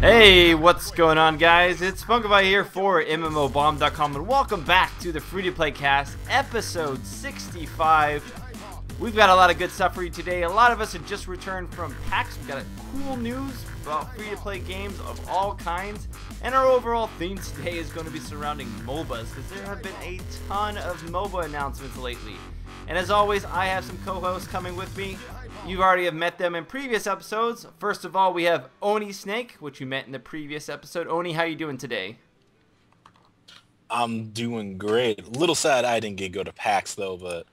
Hey, what's going on, guys? It's Funkaby here for MMOBomb.com, and welcome back to the free-to-play cast, episode 65. We've got a lot of good stuff for you today. A lot of us have just returned from PAX. We've got cool news about free-to-play games of all kinds, and our overall theme today is going to be surrounding MOBAs, because there have been a ton of MOBA announcements lately. And as always, I have some co-hosts coming with me. You already have met them in previous episodes. First of all, we have Oni Snake, which you met in the previous episode. Oni, how you doing today? I'm doing great. A little sad I didn't go to PAX though, but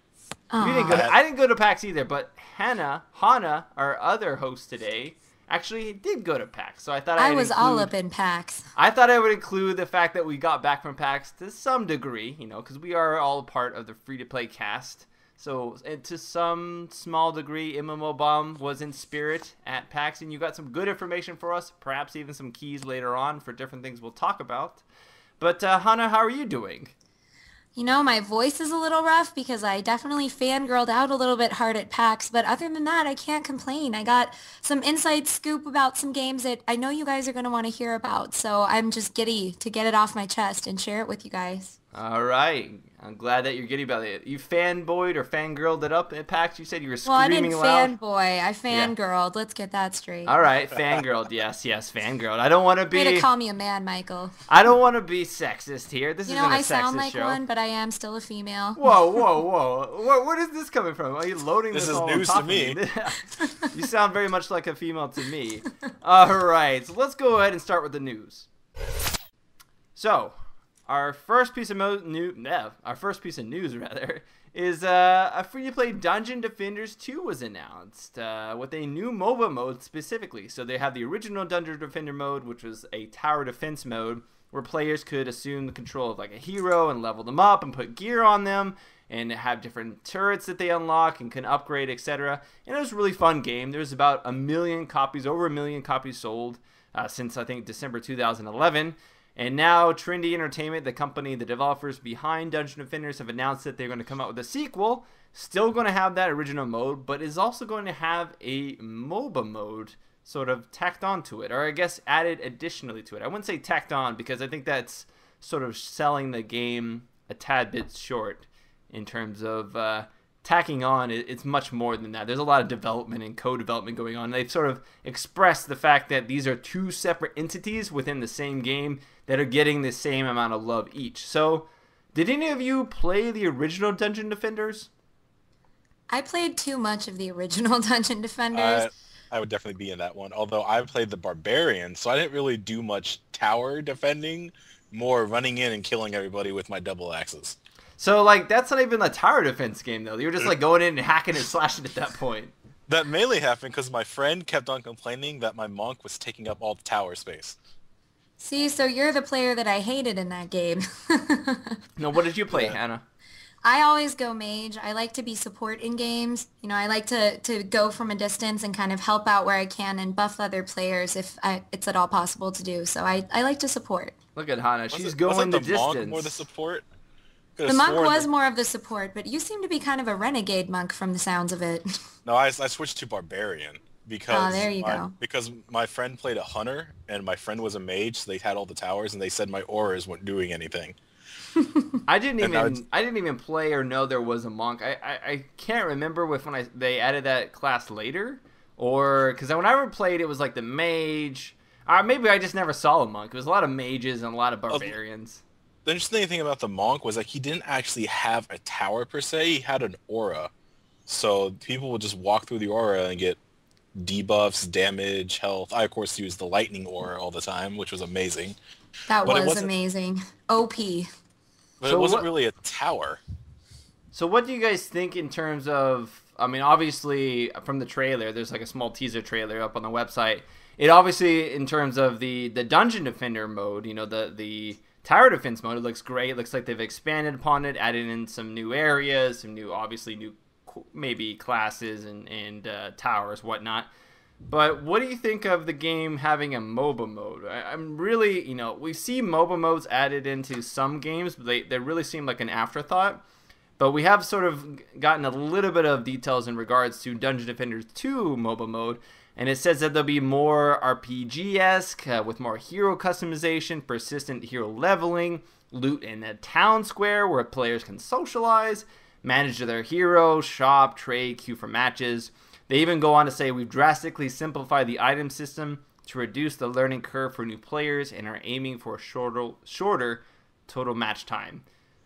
you didn't go to, I didn't go to PAX either. But Hana, our other host today, actually did go to PAX. So I thought I was all up in PAX. I thought I would include the fact that we got back from PAX to some degree, you know, because we are all part of the free-to-play cast. So, to some small degree, MMOBomb was in spirit at PAX, and you got some good information for us, perhaps even some keys later on for different things we'll talk about. But, Hana, how are you doing? You know, my voice is a little rough because I definitely fangirled out a little bit hard at PAX, but other than that, I can't complain. I got some inside scoop about some games that I know you guys are going to want to hear about, so I'm just giddy to get it off my chest and share it with you guys. All right. I'm glad that you're giddy about it. You fanboyed or fangirled it up at PAX? You said you were screaming loud. Well, I didn't fanboy. I fangirled. Yeah. Let's get that straight. All right. Fangirled. Yes, fangirled. I don't want to be... Way to call me a man, Michael. I don't want to be sexist here. This isn't a sexist show. I sound like one, but I am still a female. Whoa. Where is this coming from? Are you loading this all on top of me? This is news to me. You sound very much like a female to me. All right. So let's go ahead and start with the news. So... Our first piece of news is a free-to-play Dungeon Defenders 2 was announced with a new MOBA mode specifically. So they have the original Dungeon Defender mode, which was a tower defense mode, where players could assume the control of like a hero and level them up and put gear on them and have different turrets that they unlock and can upgrade, etc. And it was a really fun game. There was about over 1 million copies sold since I think December 2011. And now Trendy Entertainment, the company, the developers behind Dungeon Defenders, have announced that they're going to come out with a sequel. Still going to have that original mode, but is also going to have a MOBA mode sort of tacked onto it, or I guess added additionally to it. I wouldn't say tacked on because I think that's sort of selling the game a tad bit short in terms of tacking on. It's much more than that. There's a lot of development and co-development going on. They've sort of expressed the fact that these are two separate entities within the same game that are getting the same amount of love each. So, did any of you play the original Dungeon Defenders? I played too much of the original Dungeon Defenders. I would definitely be in that one. Although I played the Barbarian, so I didn't really do much tower defending, more running in and killing everybody with my double axes. So, like, that's not even a tower defense game, though. You're just, like, going in and hacking and slashing at that point. That mainly happened because my friend kept on complaining that my monk was taking up all the tower space. See, so you're the player that I hated in that game. No, what did you play, Hannah? I always go mage. I like to be support in games. You know, I like to go from a distance and kind of help out where I can and buff other players if it's at all possible to do. So I like to support. Look at Hannah. She's going the distance. Monk more the support? The monk was more of the support, but you seem to be kind of a renegade monk from the sounds of it. No, I switched to Barbarian. Because there you go. Because my friend played a hunter, and my friend was a mage, so they had all the towers, and they said my auras weren't doing anything. I didn't even play or know there was a monk. I can't remember when they added that class later, or because when I played, it was like the mage. Maybe I just never saw a monk. It was a lot of mages and a lot of barbarians. The interesting thing about the monk was like he didn't actually have a tower per se. He had an aura, so people would just walk through the aura and get debuffs, damage, health. I of course used the lightning aura all the time, which was amazing. That was amazing. OP. But it wasn't really a tower. So what do you guys think in terms of, I mean, obviously from the trailer, there's like a small teaser trailer up on the website. It obviously, in terms of the Dungeon Defender mode, you know, the tower defense mode, it looks great. It looks like they've expanded upon it, added in some new areas, some new, obviously new maybe classes and towers, whatnot. But what do you think of the game having a MOBA mode? I'm really, you know, we see MOBA modes added into some games, but they really seem like an afterthought. But we have sort of gotten a little bit of details in regards to Dungeon Defenders 2 MOBA mode, And it says that there'll be more RPG-esque, with more hero customization, persistent hero leveling, loot in a town square where players can socialize, manage their hero, shop, trade, queue for matches. They even go on to say, we've drastically simplified the item system to reduce the learning curve for new players and are aiming for a shorter total match time.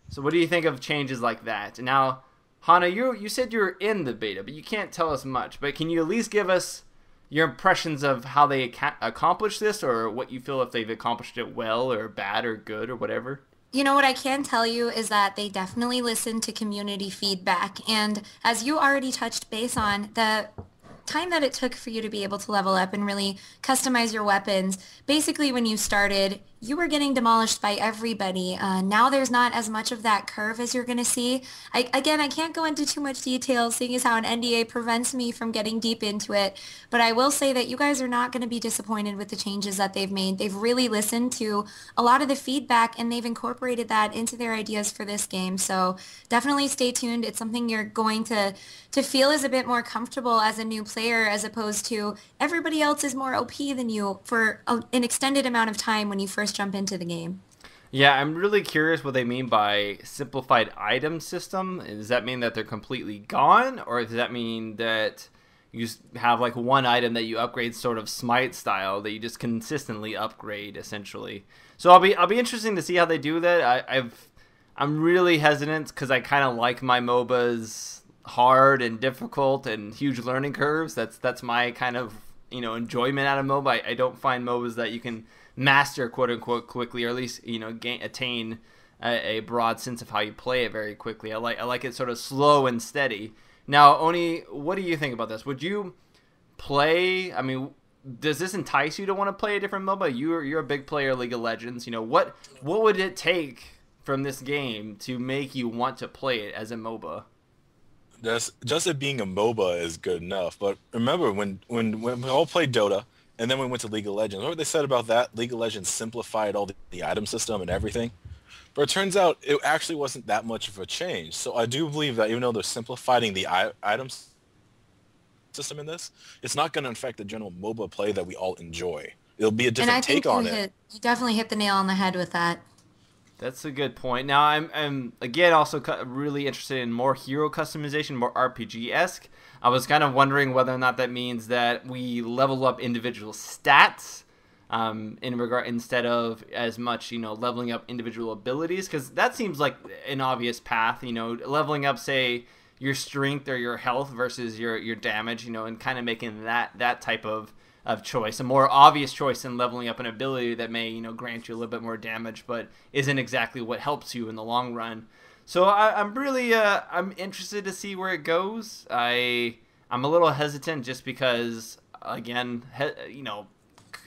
So what do you think of changes like that? Now, Hana, you said you're in the beta, but you can't tell us much. But can you at least give us your impressions of how they accomplished this, or what you feel if they've accomplished it well or bad or good or whatever? You know, what I can tell you is that they definitely listened to community feedback. And as you already touched base on, the time that it took for you to be able to level up and really customize your weapons, basically when you started, you were getting demolished by everybody. Now there's not as much of that curve as you're going to see. I can't go into too much detail, seeing as how an NDA prevents me from getting deep into it, but I will say that you guys are not going to be disappointed with the changes that they've made. They've really listened to a lot of the feedback, and they've incorporated that into their ideas for this game. So definitely stay tuned. It's something you're going to feel is a bit more comfortable as a new player, as opposed to everybody else is more OP than you for an extended amount of time when you first jump into the game. Yeah, I'm really curious what they mean by simplified item system. Does that mean that they're completely gone, or does that mean that you just have like one item that you upgrade, sort of Smite style, that you just consistently upgrade essentially? So I'll be interesting to see how they do that. I'm really hesitant because I kind of like my MOBAs hard and difficult and huge learning curves. That's my kind of enjoyment out of MOBA. I don't find MOBAs that you can master quote unquote quickly, or at least attain a broad sense of how you play it very quickly. I like it sort of slow and steady. Now, Oni, what do you think about this? Would you play? I mean, does this entice you to want to play a different MOBA? You're a big player of League of Legends. What would it take from this game to make you want to play it as a MOBA? Just it being a MOBA is good enough. But remember when we all played Dota, and then we went to League of Legends. What they said about that? League of Legends simplified all the item system and everything. But it turns out it actually wasn't that much of a change. So I do believe that even though they're simplifying the items system in this, it's not going to affect the general MOBA play that we all enjoy. It'll be a different take on it. You definitely hit the nail on the head with that. That's a good point. Now, I'm again also really interested in more hero customization, more RPG-esque. I was kind of wondering whether or not that means that we level up individual stats instead of as much, leveling up individual abilities, because that seems like an obvious path. Leveling up, say, your strength or your health versus your damage, and kind of making that type of choice a more obvious choice than leveling up an ability that may grant you a little bit more damage, but isn't exactly what helps you in the long run. So I'm really I'm interested to see where it goes. I'm a little hesitant just because, again,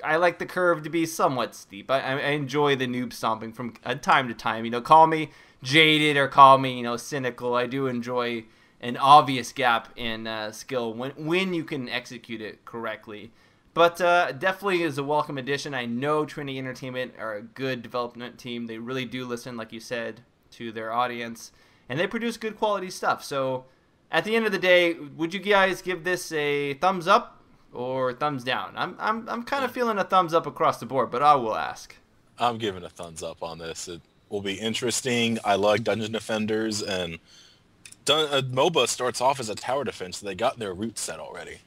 I like the curve to be somewhat steep. I enjoy the noob stomping from time to time. Call me jaded or call me cynical. I do enjoy an obvious gap in skill when you can execute it correctly. But definitely is a welcome addition. I know Trinity Entertainment are a good development team. They really do listen, like you said, to their audience, and they produce good quality stuff. So at the end of the day, would you guys give this a thumbs up or thumbs down? I'm kind of feeling a thumbs up across the board, but I will ask. I'm giving a thumbs up on this. It will be interesting. I like Dungeon Defenders, and MOBA starts off as a tower defense, so they got their roots set already.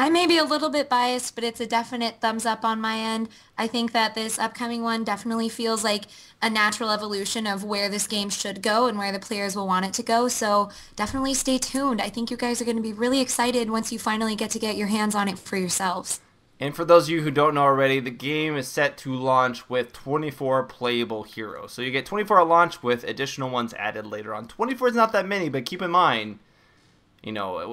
I may be a little bit biased, but it's a definite thumbs up on my end. I think that this upcoming one definitely feels like a natural evolution of where this game should go and where the players will want it to go. So definitely stay tuned. I think you guys are going to be really excited once you finally get your hands on it for yourselves. And for those of you who don't know already, the game is set to launch with 24 playable heroes. So you get 24 at launch with additional ones added later on. 24 is not that many, but keep in mind,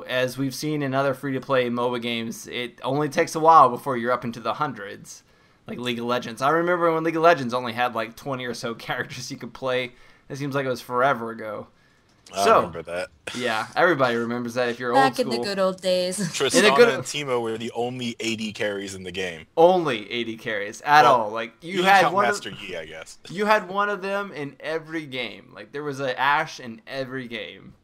as we've seen in other free-to-play MOBA games, it only takes a while before you're up into the hundreds, like League of Legends. I remember when League of Legends only had like 20 or so characters you could play. It seems like it was forever ago. I remember that. Yeah, everybody remembers that if you're Back old school. Back in the good old days. Tristana and Teemo were the only AD carries in the game. Only AD carries at all. Like you had one Master Yi, I guess. You had one of them in every game. Like there was an Ashe in every game.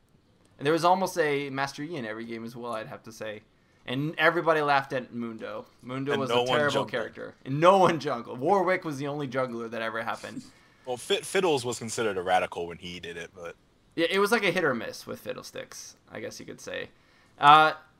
And there was almost a Master Yi in every game as well, I'd have to say. And everybody laughed at Mundo. Mundo And was no a one terrible jungled. character. And no one jungled. Warwick was the only jungler that ever happened. Well, Fiddles was considered a radical when he did it, but Yeah, it was like a hit or miss with Fiddlesticks, I guess you could say.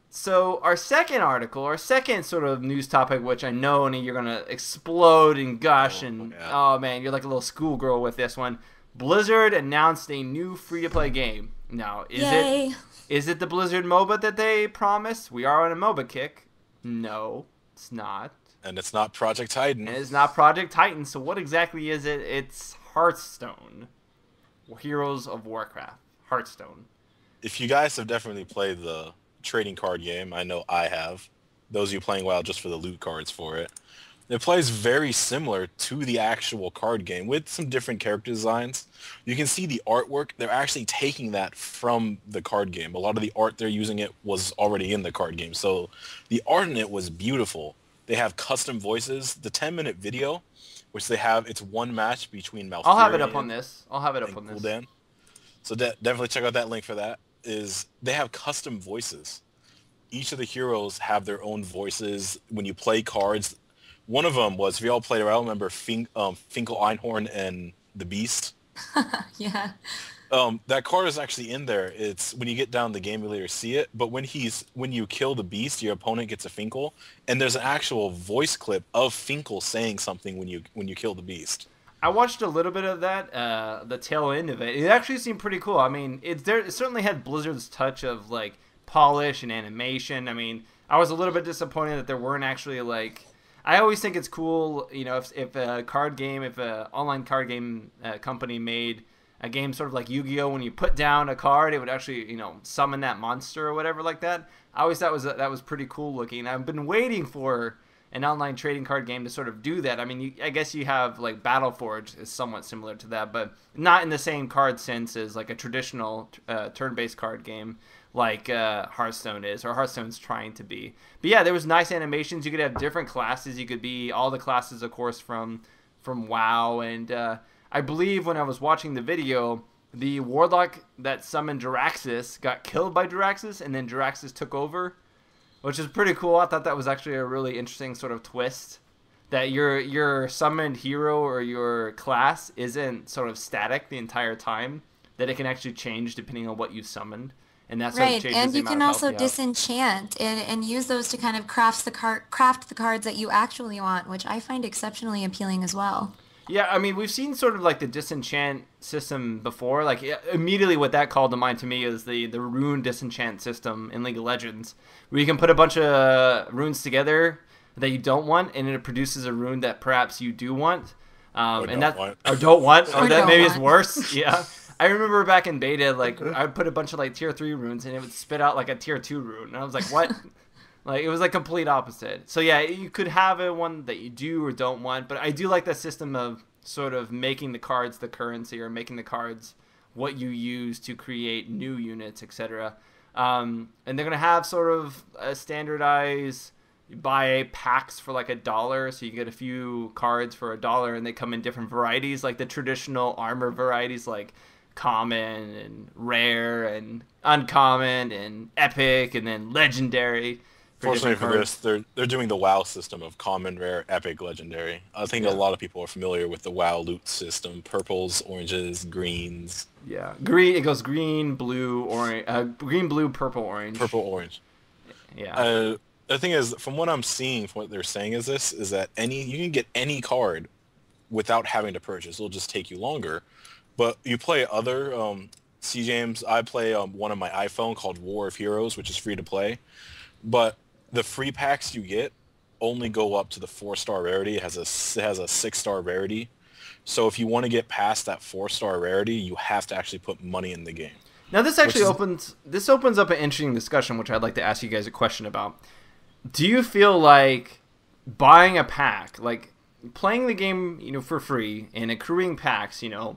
So our second article, our second sort of news topic, which I know you're going to explode and gush oh man, you're like a little schoolgirl with this one. Blizzard announced a new free-to-play game. Now, is it the Blizzard MOBA that they promised? We are on a MOBA kick. No, it's not. and it's not Project Titan. And it's not Project Titan, so what exactly is it? It's Hearthstone. Heroes of Warcraft. Hearthstone. If you guys have definitely played the trading card game, I know I have. Those of you playing WoW just for the loot cards for it. It plays very similar to the actual card game with some different character designs. You can see the artwork. They're actually taking that from the card game. A lot of the art they're using it was already in the card game. So the art in it was beautiful. They have custom voices. The 10-minute video, which they have, it's one match between Malfurion. I'll have it up on this. Gul'dan. So definitely check out that link for that. They have custom voices. Each of the heroes have their own voices. When you play cards, one of them was, if you all played around, remember Finkel Einhorn and the Beast? Yeah. That card is actually in there. It's when you get down the game, you later see it. But when you kill the Beast, your opponent gets a Finkel, and there's an actual voice clip of Finkel saying something when you kill the Beast. I watched a little bit of that, the tail end of it. It actually seemed pretty cool. I mean, it certainly had Blizzard's touch of like polish and animation. I mean, I was a little bit disappointed that there weren't actually like. I always think it's cool, you know, if a card game, if an online card game company made a game sort of like Yu-Gi-Oh! When you put down a card, it would actually, you know, summon that monster or whatever like that. I always thought that was pretty cool looking. I've been waiting for an online trading card game to sort of do that. I mean, I guess you have like Battleforge is somewhat similar to that, but not in the same card sense as like a traditional turn-based card game like Hearthstone is, or Hearthstone's trying to be. But yeah, there was nice animations. You could have different classes. You could be all the classes, of course, from WoW. And I believe when I was watching the video, the Warlock that summoned Jiraxis got killed by Jiraxis, and then Jiraxis took over, which is pretty cool. I thought that was actually a really interesting sort of twist, that your summoned hero or your class isn't sort of static the entire time, that it can actually change depending on what you summoned. And that sort of changes and the you amount can of also health you have. disenchant and use those to kind of craft the cards that you actually want, which I find exceptionally appealing as well. Yeah, I mean, we've seen sort of like the disenchant system before. Like immediately what that called to mind to me is the rune disenchant system in League of Legends, where you can put a bunch of runes together that you don't want, and it produces a rune that perhaps you do want. Or that maybe is worse. Yeah. I remember back in beta, like I would put a bunch of like tier 3 runes and it would spit out like a tier 2 rune. And I was like, what? Like it was like complete opposite. So yeah, you could have a one that you do or don't want, but I do like the system of sort of making the cards the currency, or making the cards what you use to create new units, etc. And they're going to have sort of a standardized, you buy packs for like $1, so you get a few cards for $1, and they come in different varieties, like the traditional armor varieties, like common and rare and uncommon and epic and then legendary. Fortunately for this, they're doing the WoW system of common, rare, epic, legendary. I think a lot of people are familiar with the WoW loot system: purples, oranges, greens. Yeah, green. It goes green, blue, orange. Green, blue, purple, orange. Purple, orange. Yeah. The thing is, from what I'm seeing, from what they're saying is that you can get any card without having to purchase. It'll just take you longer. But you play other CJMs. I play one on my iPhone called War of Heroes, which is free to play. But the free packs you get only go up to the 4-star rarity. It has a 6-star rarity. So if you want to get past that 4-star rarity, you have to actually put money in the game. Now this actually opens up an interesting discussion, which I'd like to ask you guys a question about. Do you feel like buying a pack, like playing the game, you know, for free and accruing packs, you know,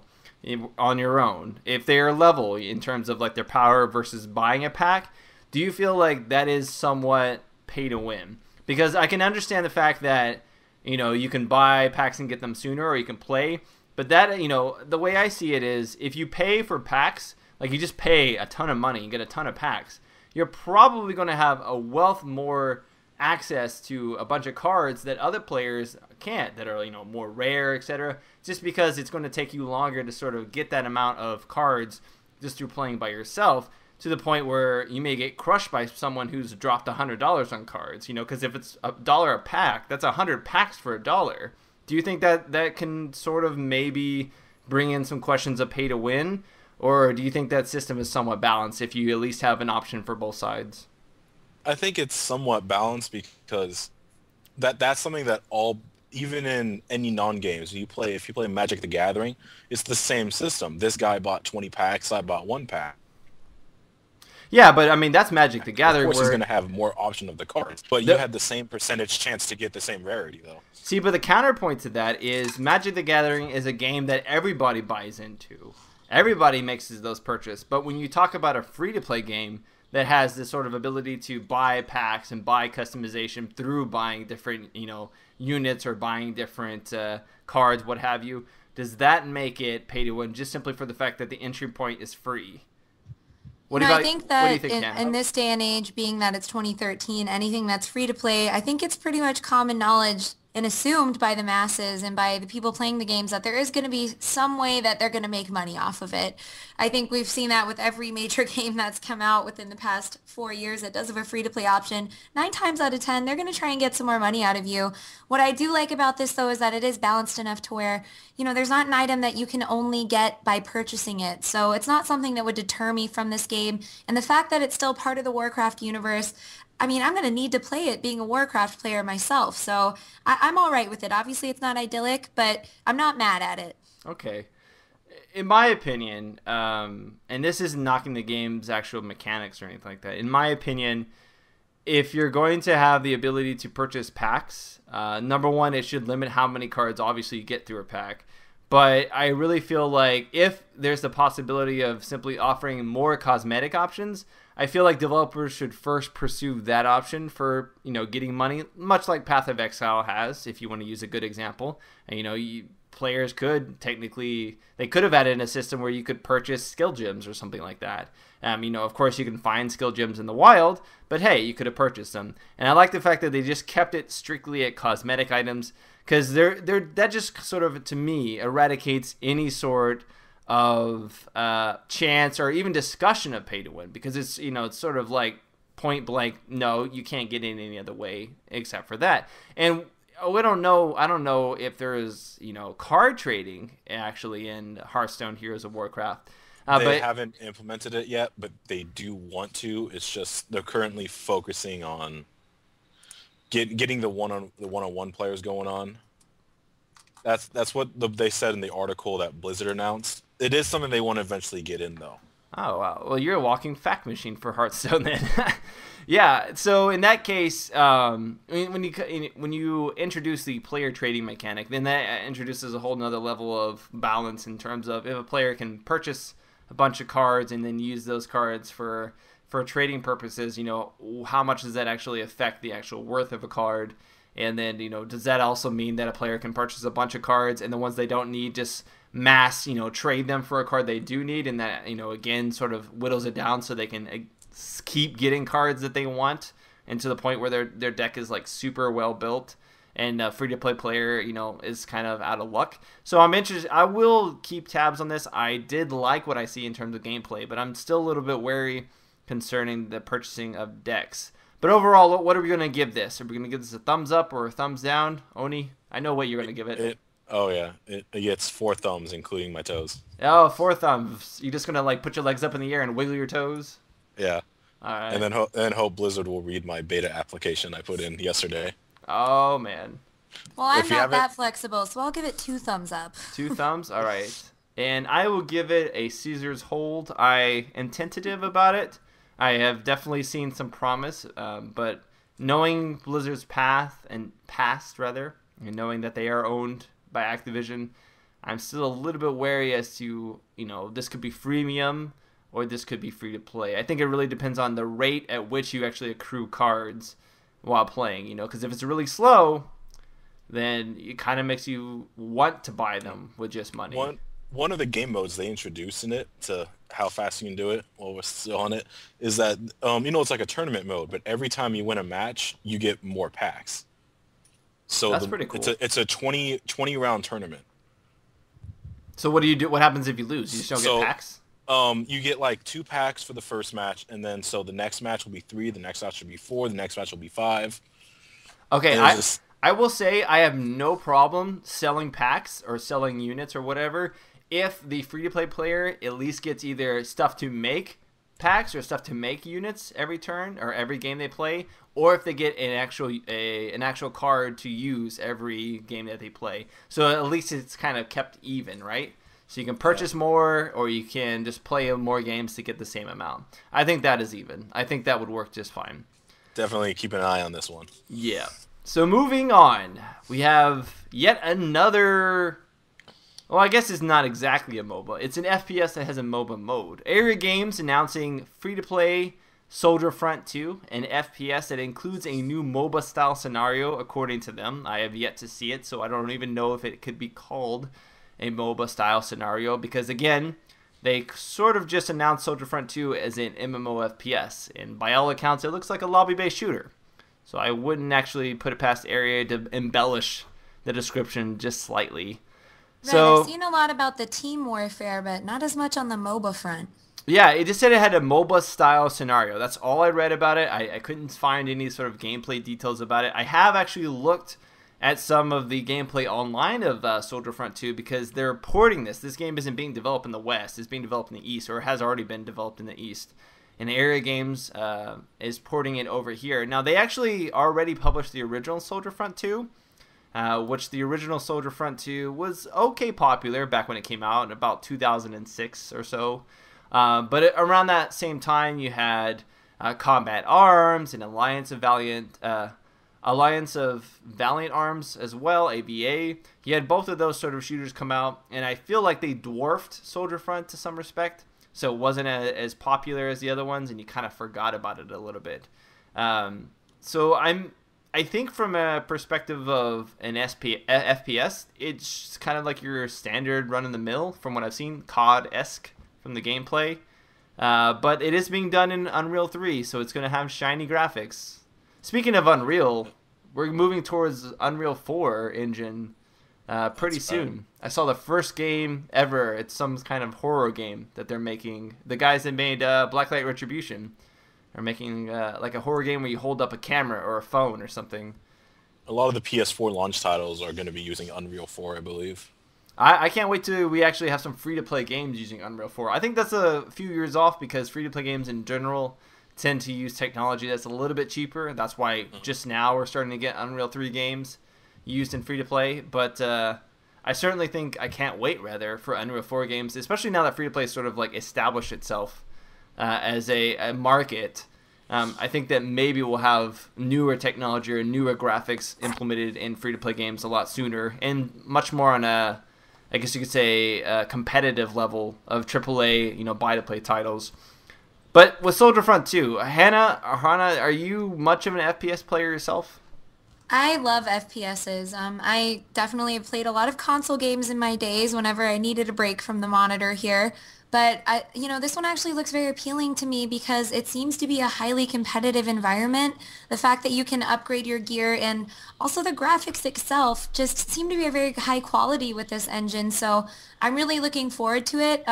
on your own, if they are level in terms of like their power versus buying a pack, do you feel like that is somewhat pay to win? Because I can understand the fact that, you know, you can buy packs and get them sooner, or you can play, but that, you know, the way I see it is, if you pay for packs, like you just pay a ton of money and get a ton of packs, you're probably going to have a wealth more access to a bunch of cards that other players can't, that are, more rare, etc. Just because it's going to take you longer to sort of get that amount of cards just through playing by yourself, to the point where you may get crushed by someone who's dropped $100 on cards, because if it's $1 a pack, that's 100 packs for $1. Do you think that can sort of maybe bring in some questions of pay to win, or do you think that system is somewhat balanced if you at least have an option for both sides? I think it's somewhat balanced because that's something that even in any non-games, if you play Magic the Gathering, it's the same system. This guy bought 20 packs, I bought 1 pack. Yeah, but I mean, that's Magic the Gathering. Of course, he's going to have more option of the cards, but you had the same percentage chance to get the same rarity, though. See, but the counterpoint to that is Magic the Gathering is a game that everybody buys into. Everybody makes those purchases. But when you talk about a free-to-play game that has this sort of ability to buy packs and buy customization through buying different, units or buying different cards, what have you, does that make it pay to win just simply for the fact that the entry point is free? I think that in this day and age, being that it's 2013, anything that's free to play, I think it's pretty much common knowledge and assumed by the masses and by the people playing the games that there is going to be some way that they're going to make money off of it. I think we've seen that with every major game that's come out within the past 4 years that does have a free-to-play option. 9 times out of 10, they're going to try and get some more money out of you. What I do like about this, though, is that it is balanced enough to where, there's not an item that you can only get by purchasing it. So it's not something that would deter me from this game. And the fact that it's still part of the Warcraft universe, I mean, I'm going to need to play it being a Warcraft player myself. So I'm all right with it. Obviously, it's not idyllic, but I'm not mad at it. Okay. In my opinion, and this isn't knocking the game's actual mechanics or anything like that. In my opinion, if you're going to have the ability to purchase packs, number one, it should limit how many cards obviously you get through a pack. But I really feel like if there's the possibility of simply offering more cosmetic options, I feel like developers should first pursue that option for, getting money, much like Path of Exile has, if you want to use a good example. And, players could they could have added a system where you could purchase skill gems or something like that. Of course you can find skill gems in the wild, but hey, you could have purchased them. And I like the fact that they just kept it strictly at cosmetic items, because that just sort of, to me, eradicates any sort of chance or even discussion of pay to win, because it's it's sort of like point blank, no, you can't get in any other way except for that. And I don't know if there is card trading actually in Hearthstone Heroes of Warcraft. They haven't implemented it yet, but they do want to. It's just they're currently focusing on getting the one-on-one players going on. That's what they said in the article that Blizzard announced. It is something they want to eventually get in, though. Oh, wow. Well, you're a walking fact machine for Hearthstone then. Yeah, so in that case, when you introduce the player trading mechanic, then that introduces a whole nother level of balance in terms of if a player can purchase a bunch of cards and then use those cards for trading purposes, how much does that actually affect the actual worth of a card? And then, does that also mean that a player can purchase a bunch of cards and the ones they don't need just mass, trade them for a card they do need, and that, again, sort of whittles it down so they can keep getting cards that they want, and to the point where their deck is like super well built, and a free-to-play player, is kind of out of luck. So I'm interested. I will keep tabs on this. I did like what I see in terms of gameplay, but I'm still a little bit wary concerning the purchasing of decks. But overall, what are we going to give this? Are we going to give this a thumbs up or a thumbs down? Oni, I know what you're going to give it. Oh, yeah. It gets 4 thumbs, including my toes. Oh, 4 thumbs. You're just going to put your legs up in the air and wiggle your toes? Yeah. All right. And then hope Blizzard will read my beta application I put in yesterday. Oh, man. Well, I'm not that flexible, so I'll give it 2 thumbs up. 2 thumbs? All right. And I will give it a Caesar's hold. I am tentative about it. I have definitely seen some promise, but knowing Blizzard's past, and knowing that they are owned by Activision, I'm still a little bit wary as to, this could be freemium or this could be free to play. I think it really depends on the rate at which you actually accrue cards while playing, because if it's really slow, then it kind of makes you want to buy them with just money. one of the game modes they introduced in it to how fast you can do it while we're still on it is that it's like a tournament mode, but every time you win a match, you get more packs. So That's pretty cool. It's a 20 round tournament. So what do you do? What happens if you lose? You just don't get packs? You get like 2 packs for the first match, and then so the next match will be 3, the next match will be 4, the next match will be 5. Okay, I will say I have no problem selling packs or selling units or whatever if the free-to-play player at least gets either stuff to make packs or stuff to make units every turn or every game they play, or if they get an actual card to use every game that they play. So at least it's kind of kept even, right? So you can purchase more, or you can just play more games to get the same amount. I think that is even. I think that would work just fine. Definitely keep an eye on this one. Yeah. So moving on, we have yet another... Well, I guess it's not exactly a MOBA. It's an FPS that has a MOBA mode. Area Games announcing free-to-play Soldier Front 2, an FPS that includes a new MOBA-style scenario, according to them. I have yet to see it, so I don't even know if it could be called a MOBA-style scenario, because, again, they sort of just announced Soldier Front 2 as an MMO FPS, and by all accounts, it looks like a lobby-based shooter. So I wouldn't actually put it past Area to embellish the description just slightly. Right, So I've seen a lot about the team warfare, but not as much on the MOBA front. yeah, it just said it had a MOBA-style scenario. That's all I read about it. I couldn't find any sort of gameplay details about it. I have actually looked at some of the gameplay online of Soldier Front 2 because they're porting this. This game isn't being developed in the West. It's being developed in the East, or has already been developed in the East. And Area Games is porting it over here. Now, they actually already published the original Soldier Front 2, which the original Soldier Front 2 was okay popular back when it came out in about 2006 or so. But around that same time, you had Combat Arms and Alliance of Valiant Arms as well, AVA. You had both of those sort of shooters come out, and I feel like they dwarfed Soldier Front to some respect. So it wasn't as popular as the other ones, and you kind of forgot about it a little bit. So I think from a perspective of an FPS, it's kind of like your standard run-of-the-mill, from what I've seen, COD-esque from the gameplay. But it is being done in Unreal 3, so it's going to have shiny graphics. Speaking of Unreal, we're moving towards Unreal 4 engine pretty soon. I saw the first game ever. It's some kind of horror game that they're making. The guys that made Blacklight Retribution are making like a horror game where you hold up a camera or a phone or something. A lot of the PS4 launch titles are going to be using Unreal 4, I believe. I can't wait till we actually have some free-to-play games using Unreal 4. I think that's a few years off because free-to-play games in general tend to use technology that's a little bit cheaper. That's why just now we're starting to get Unreal 3 games used in free-to-play. But I certainly think I can't wait, rather, for Unreal 4 games, especially now that free-to-play sort of like established itself as a market. I think that maybe we'll have newer technology or newer graphics implemented in free-to-play games a lot sooner and much more on a, I guess you could say, a competitive level of AAA, buy-to-play titles. But with Soldier Front 2, Hannah, are you much of an FPS player yourself? I love FPSs. I definitely have played a lot of console games in my days whenever I needed a break from the monitor here. But, this one actually looks very appealing to me because it seems to be a highly competitive environment. The fact that you can upgrade your gear and also the graphics itself just seem to be a very high quality with this engine. So I'm really looking forward to it.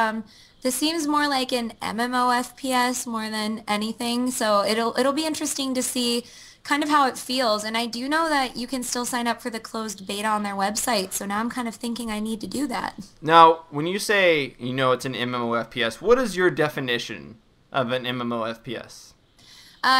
This seems more like an MMO FPS more than anything. So it'll be interesting to see kind of how it feels. And I do know that you can still sign up for the closed beta on their website. So now I'm kind of thinking I need to do that. Now, when you say, it's an MMO FPS, what is your definition of an MMO FPS?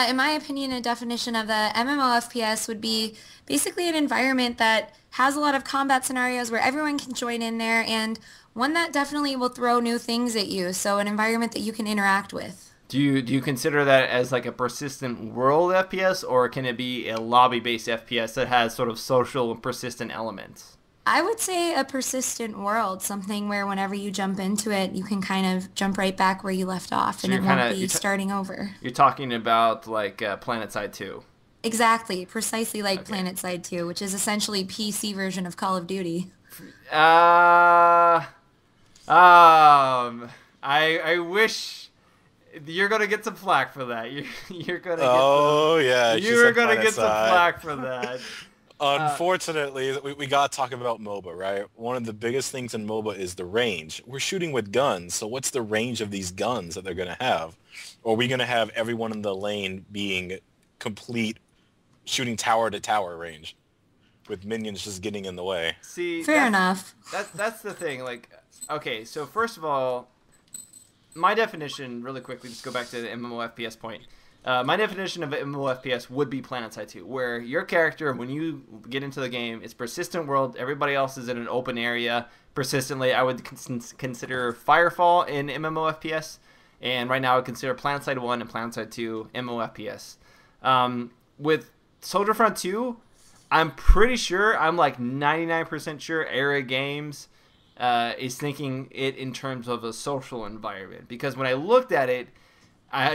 In my opinion, a definition of the MMO FPS would be basically an environment that has a lot of combat scenarios where everyone can join in there, and one that definitely will throw new things at you. So an environment that you can interact with. Do you consider that as like a persistent world FPS, or can it be a lobby-based FPS that has sort of social and persistent elements? I would say a persistent world, something where whenever you jump into it, you can kind of jump right back where you left off, so and it won't be starting over. You're talking about like PlanetSide 2. Exactly, precisely like PlanetSide 2, which is essentially PC version of Call of Duty. I wish you're gonna get some flack for that. You're gonna get Oh yeah, you're gonna get some flack for that. Unfortunately, we got to talk about MOBA, right? One of the biggest things in MOBA is the range. We're shooting with guns, so what's the range of these guns that they're going to have? Or are we going to have everyone in the lane being complete shooting tower to tower range with minions just getting in the way? See, Fair enough. That's the thing. Like, okay, so first of all, my definition, really quickly, just go back to the MMO FPS point. My definition of MMO FPS would be PlanetSide 2, where your character, when you get into the game, it's persistent world. Everybody else is in an open area persistently. I would consider Firefall in MMO FPS, and right now I would consider PlanetSide 1 and PlanetSide 2 MMO FPS. With Soldier Front 2, I'm pretty sure, I'm like 99% sure Area Games is thinking it in terms of a social environment, because when I looked at it,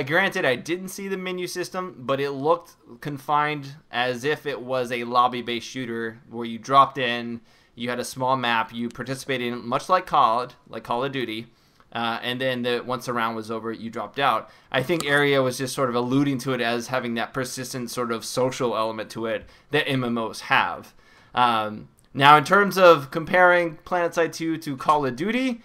granted, I didn't see the menu system, but it looked confined as if it was a lobby-based shooter where you dropped in, you had a small map, you participated in much like COD, like Call of Duty, and then once the round was over, you dropped out. I think Area was just sort of alluding to it as having that persistent sort of social element to it that MMOs have. Now, in terms of comparing PlanetSide 2 to Call of Duty,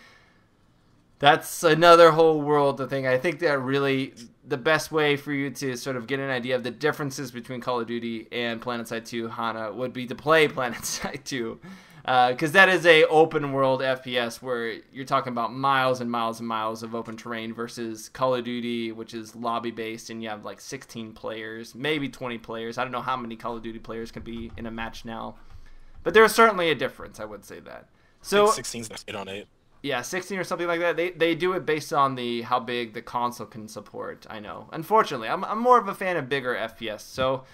that's another whole world of thing. I think that really the best way for you to sort of get an idea of the differences between Call of Duty and PlanetSide 2, Hana, would be to play PlanetSide 2. Because that is a open world FPS where you're talking about miles and miles and miles of open terrain versus Call of Duty, which is lobby based, and you have like 16 players, maybe 20 players. I don't know how many Call of Duty players can be in a match now. But there's certainly a difference, I would say that. So 16's 8 on 8. Yeah, 16 or something like that. They do it based on how big the console can support, I know. Unfortunately, I'm more of a fan of bigger FPS. So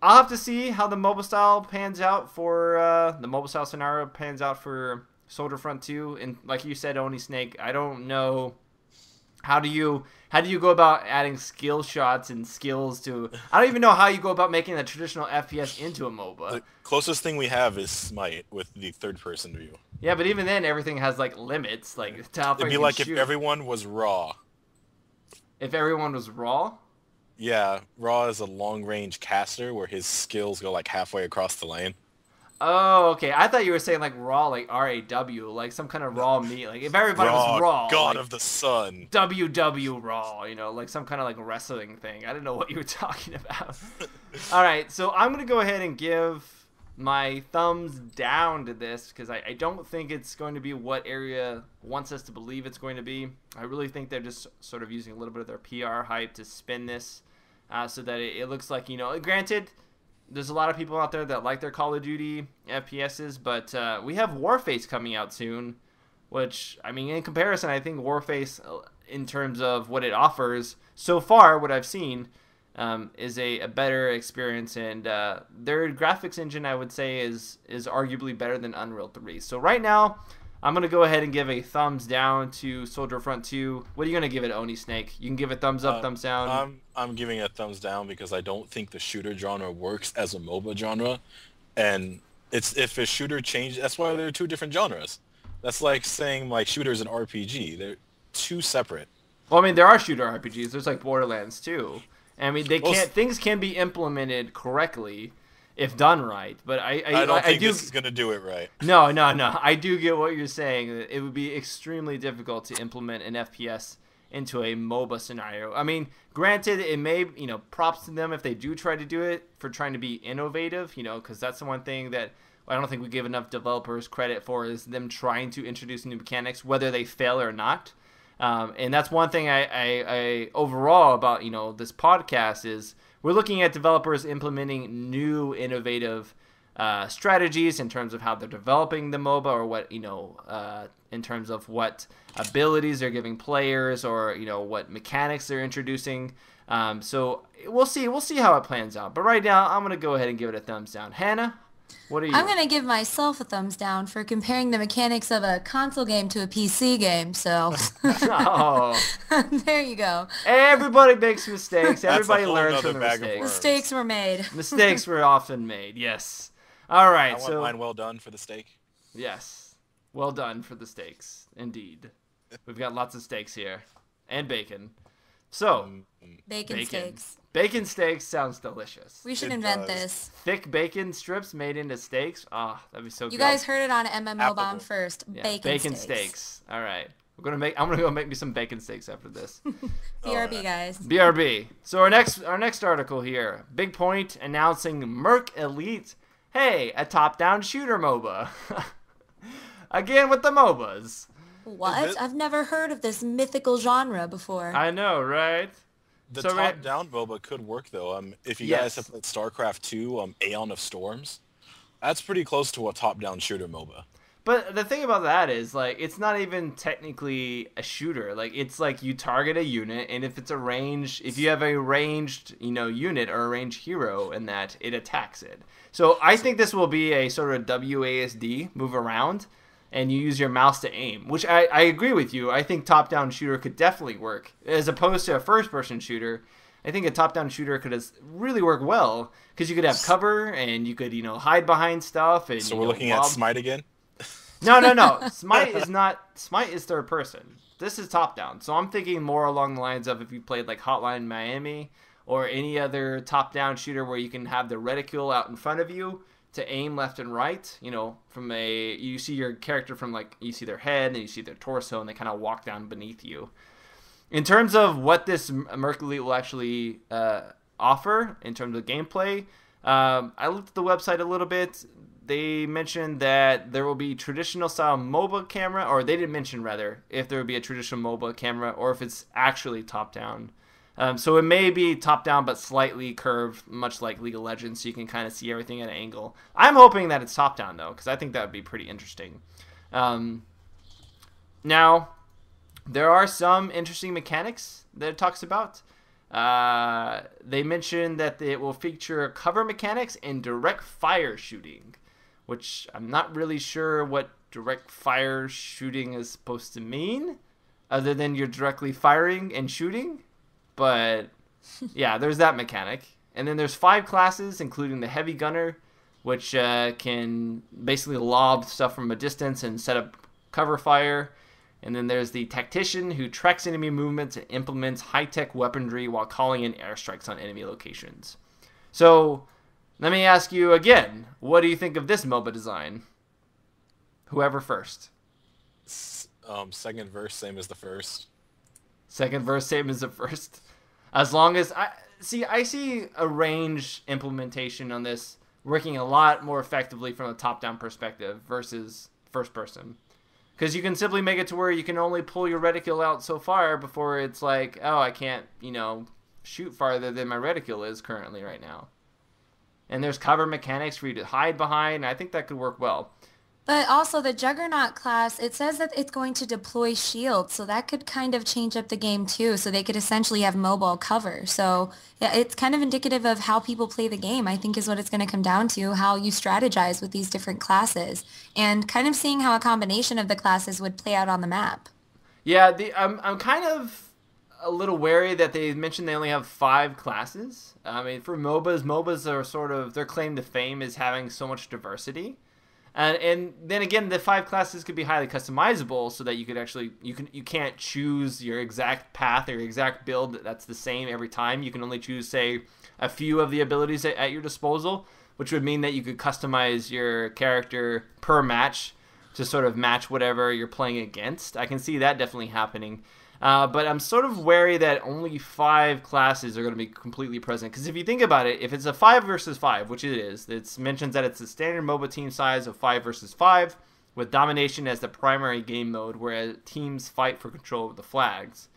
I'll have to see how the mobile style pans out for the mobile style scenario pans out for Soldier Front 2. And like you said, Oni Snake, I don't know how do you go about adding skill shots and skills to. I don't even know how you go about making a traditional FPS into a MOBA. The closest thing we have is Smite with the third-person view. Yeah, but even then, everything has like limits, like to how far It'd be you like can shoot. if everyone was Raw. If everyone was Raw? Yeah, Raw is a long-range caster where his skills go like halfway across the lane. Oh, okay. I thought you were saying like Raw, like R-A-W, like some kind of raw meat. Like if everybody was Raw, God like of the Sun. WW Raw, you know, like some kind of like wrestling thing. I didn't know what you were talking about. All right, so I'm gonna go ahead and give my thumbs down to this because I don't think it's going to be what Area wants us to believe it's going to be. I really think they're just sort of using a little bit of their PR hype to spin this so that it looks like, you know, granted, there's a lot of people out there that like their Call of Duty FPSs, but we have Warface coming out soon, which, I mean, in comparison, I think Warface, in terms of what it offers, so far, what I've seen, is a better experience, and their graphics engine, I would say, is arguably better than Unreal 3. So right now, I'm going to go ahead and give a thumbs down to Soldier Front 2. What are you going to give it, Oni Snake? You can give it thumbs up, thumbs down? I'm giving it a thumbs down because I don't think the shooter genre works as a MOBA genre. And if a shooter changes, that's why they're two different genres. That's like saying like shooter's an RPG. They're two separate. Well, I mean, there are shooter RPGs. There's like Borderlands too. I mean, things can be implemented correctly if done right. But I don't think this is gonna do it right. No. I do get what you're saying. It would be extremely difficult to implement an FPS into a MOBA scenario. I mean, granted, it may, you know, props to them if they do try to do it for trying to be innovative, you know, because that's the one thing that I don't think we give enough developers credit for is them trying to introduce new mechanics, whether they fail or not. And that's one thing I overall about, you know, this podcast is we're looking at developers implementing new innovative strategies in terms of how they're developing the MOBA, or what, you know, in terms of what abilities they're giving players, or, you know, what mechanics they're introducing. So we'll see how it plans out. But right now, I'm gonna go ahead and give it a thumbs down. Hannah, what are you? I'm going to give myself a thumbs down for comparing the mechanics of a console game to a PC game, so Oh. there you go. Everybody makes mistakes. Everybody a whole learns from nother their bag of mistakes. worms. Mistakes were made. Mistakes were often made, yes. All I right, want so mine well done for the steak. yes. Well done for the steaks, indeed. We've got lots of steaks here. And bacon. So, Bacon steaks. Bacon steaks sounds delicious. We should invent this. Thick bacon strips made into steaks. Ah, that'd be so good. You guys heard it on MMOBomb first. Yeah, Bacon steaks. All right. I'm gonna go make me some bacon steaks after this. BRB, guys. BRB. So our next article here. Big Point announcing Merc Elite. Hey, a top-down shooter MOBA. Again with the MOBAs. What? I've never heard of this mythical genre before. I know, right? The top-down MOBA could work though. If you guys have played StarCraft 2, Aeon of Storms, that's pretty close to a top-down shooter MOBA. But the thing about that is, like, it's not even technically a shooter. Like, it's like you target a unit, and if you have a ranged, unit or a ranged hero in that, it attacks it. So I think this will be a sort of WASD, move around, and you use your mouse to aim, which I agree with you. I think top-down shooter could definitely work. As opposed to a first-person shooter, I think a top-down shooter could really work well, because you could have cover, and you could, hide behind stuff. And, so we're looking at Smite again? No. Smite is third person. This is top down. So I'm thinking more along the lines of if you played like Hotline Miami or any other top down shooter where you can have the reticule out in front of you to aim left and right. You see your character from you see their head and you see their torso and they kind of walk down beneath you. In terms of what this Merc Elite will actually offer in terms of gameplay, I looked at the website a little bit. They mentioned that there will be traditional style MOBA camera, or they didn't mention rather if there would be a traditional MOBA camera or if it's actually top down. So it may be top down but slightly curved, much like League of Legends, so you can kind of see everything at an angle. I'm hoping that it's top down though, because I think that would be pretty interesting. Now, there are some interesting mechanics that it talks about. They mentioned that it will feature cover mechanics and direct fire shooting, which I'm not really sure what direct fire shooting is supposed to mean, other than you're directly firing and shooting. But yeah, there's that mechanic. And then there's 5 classes, including the Heavy Gunner, which can basically lob stuff from a distance and set up cover fire. And then there's the Tactician, who tracks enemy movements and implements high-tech weaponry while calling in airstrikes on enemy locations. So let me ask you again, what do you think of this MOBA design? Whoever first. Second verse, same as the first. Second verse, same as the first. As long as I see a range implementation on this working a lot more effectively from a top-down perspective versus first person. Because you can simply make it to where you can only pull your reticule out so far before it's like, oh, I can't, shoot farther than my reticule is currently right now. And there's cover mechanics for you to hide behind, and I think that could work well. But also the Juggernaut class, it says that it's going to deploy shields, so that could kind of change up the game too. So they could essentially have mobile cover. So yeah, it's kind of indicative of how people play the game, I think is what it's going to come down to, how you strategize with these different classes, and kind of seeing how a combination of the classes would play out on the map. Yeah, I'm kind of a little wary that they mentioned they only have 5 classes. I mean, for MOBAs are sort of, their claim to fame is having so much diversity. And then again, the 5 classes could be highly customizable so that you could actually, you can't choose your exact path or your exact build that's the same every time. You can only choose, say, a few of the abilities at your disposal, which would mean that you could customize your character per match to sort of match whatever you're playing against. I can see that definitely happening. But I'm sort of wary that only 5 classes are going to be completely present. Because if you think about it, if it's a 5 versus 5, which it is, it mentions that it's a standard MOBA team size of 5 versus 5, with domination as the primary game mode, whereas teams fight for control of the flags.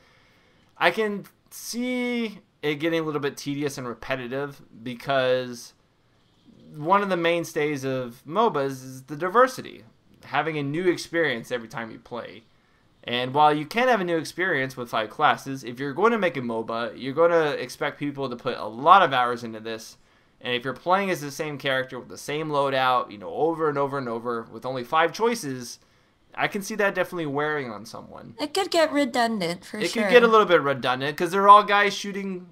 I can see it getting a little bit tedious and repetitive because one of the mainstays of MOBAs is the diversity. Having a new experience every time you play. And while you can have a new experience with 5 classes, if you're going to make a MOBA, you're going to expect people to put a lot of hours into this. And if you're playing as the same character with the same loadout, over and over and over, with only 5 choices, I can see that definitely wearing on someone. It could get redundant, for sure. It could get a little bit redundant, because they're all guys shooting.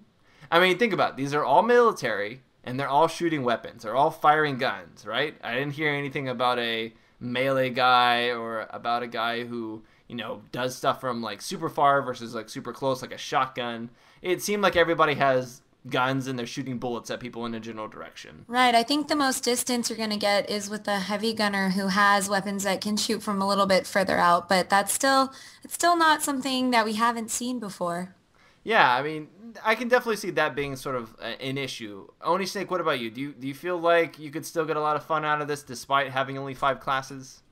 I mean, think about it. These are all military, and they're all shooting weapons. They're all firing guns, right? I didn't hear anything about a melee guy or about a guy who, does stuff from like super far versus like super close, like a shotgun. It seemed like everybody has guns and they're shooting bullets at people in a general direction. Right. I think the most distance you're going to get is with a heavy gunner who has weapons that can shoot from a little bit further out, but it's still not something that we haven't seen before. Yeah, I mean, I can definitely see that being sort of an issue. Oni Snake, what about you? Do you feel like you could still get a lot of fun out of this despite having only 5 classes?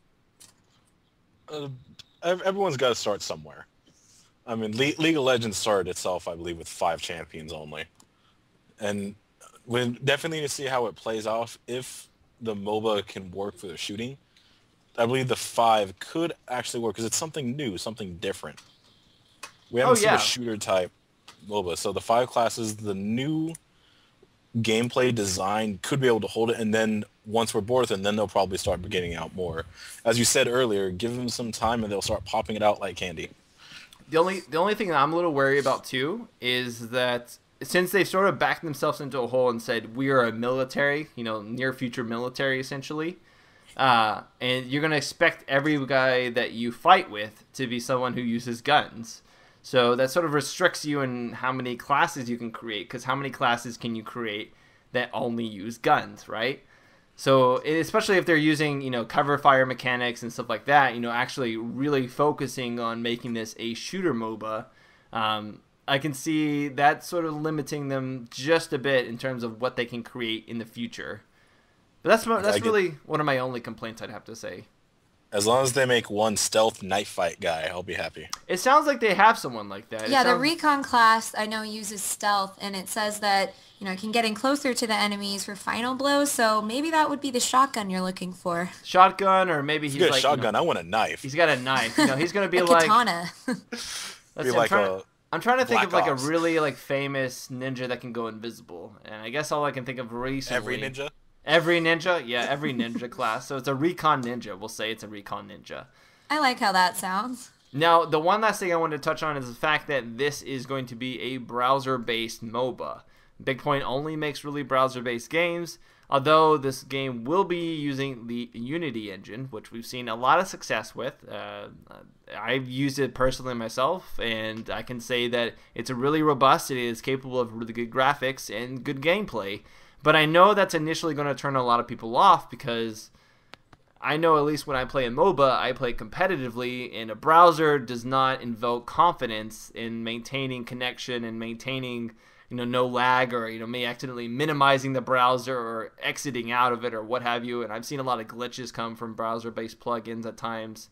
Everyone's got to start somewhere. I mean, League of Legends started itself, I believe, with 5 champions only. And we definitely need to see how it plays off. If the MOBA can work for the shooting, I believe the 5 could actually work because it's something new, something different. We haven't seen a shooter type MOBA, so the 5 classes, the new gameplay design could be able to hold it, and then once we're bored with it, then they'll probably start getting out more. As you said earlier, give them some time and they'll start popping it out like candy. The only thing that I'm a little wary about too is that since they've sort of backed themselves into a hole and said we are a military, near future military essentially, and you're going to expect every guy that you fight with to be someone who uses guns. So that sort of restricts you in how many classes you can create, because how many classes can you create that only use guns, right? So especially if they're using, cover fire mechanics and stuff like that, actually really focusing on making this a shooter MOBA, I can see that sort of limiting them just a bit in terms of what they can create in the future. But that's really one of my only complaints, I'd have to say. As long as they make one stealth knife fight guy, I'll be happy. It sounds like they have someone like that. Yeah, the recon class I know uses stealth, and it says that it can get in closer to the enemies for final blows. So maybe that would be the shotgun you're looking for. Shotgun, or maybe he's like shotgun. I want a knife. He's got a knife. He's gonna be a like katana. I'm trying to think of like Ops. a really like famous ninja that can go invisible, and I guess all I can think of recently. Every ninja, yeah, every ninja class. So it's a recon ninja. We'll say it's a recon ninja. I like how that sounds. Now, the one last thing I wanted to touch on is the fact that this is going to be a browser-based MOBA. Big Point only makes really browser-based games, although this game will be using the Unity engine, which we've seen a lot of success with. I've used it personally myself, and I can say that it's really robust. It is capable of really good graphics and good gameplay. But I know that's initially going to turn a lot of people off because I know at least when I play a MOBA, I play competitively, and a browser does not invoke confidence in maintaining connection and maintaining, no lag, or, me accidentally minimizing the browser or exiting out of it or what have you. And I've seen a lot of glitches come from browser-based plugins at times.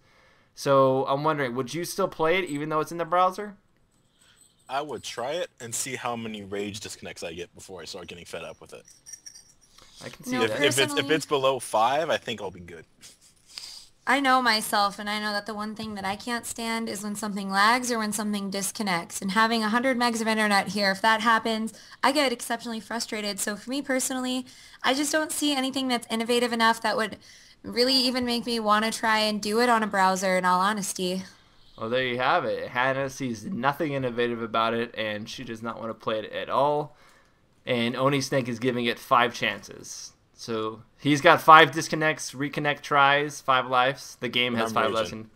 So I'm wondering, would you still play it even though it's in the browser? I would try it and see how many rage disconnects I get before I start getting fed up with it. I can see that. If it's below 5, I think I'll be good. I know myself, and I know that the one thing that I can't stand is when something lags or when something disconnects. And having 100 megs of internet here, if that happens, I get exceptionally frustrated. So for me personally, I just don't see anything that's innovative enough that would really even make me want to try and do it on a browser, in all honesty. Well, there you have it. Hannah sees nothing innovative about it, and she does not want to play it at all. And Oni Snake is giving it 5 chances. So he's got 5 disconnects, reconnect tries, 5 lives. The game has 5 lives. And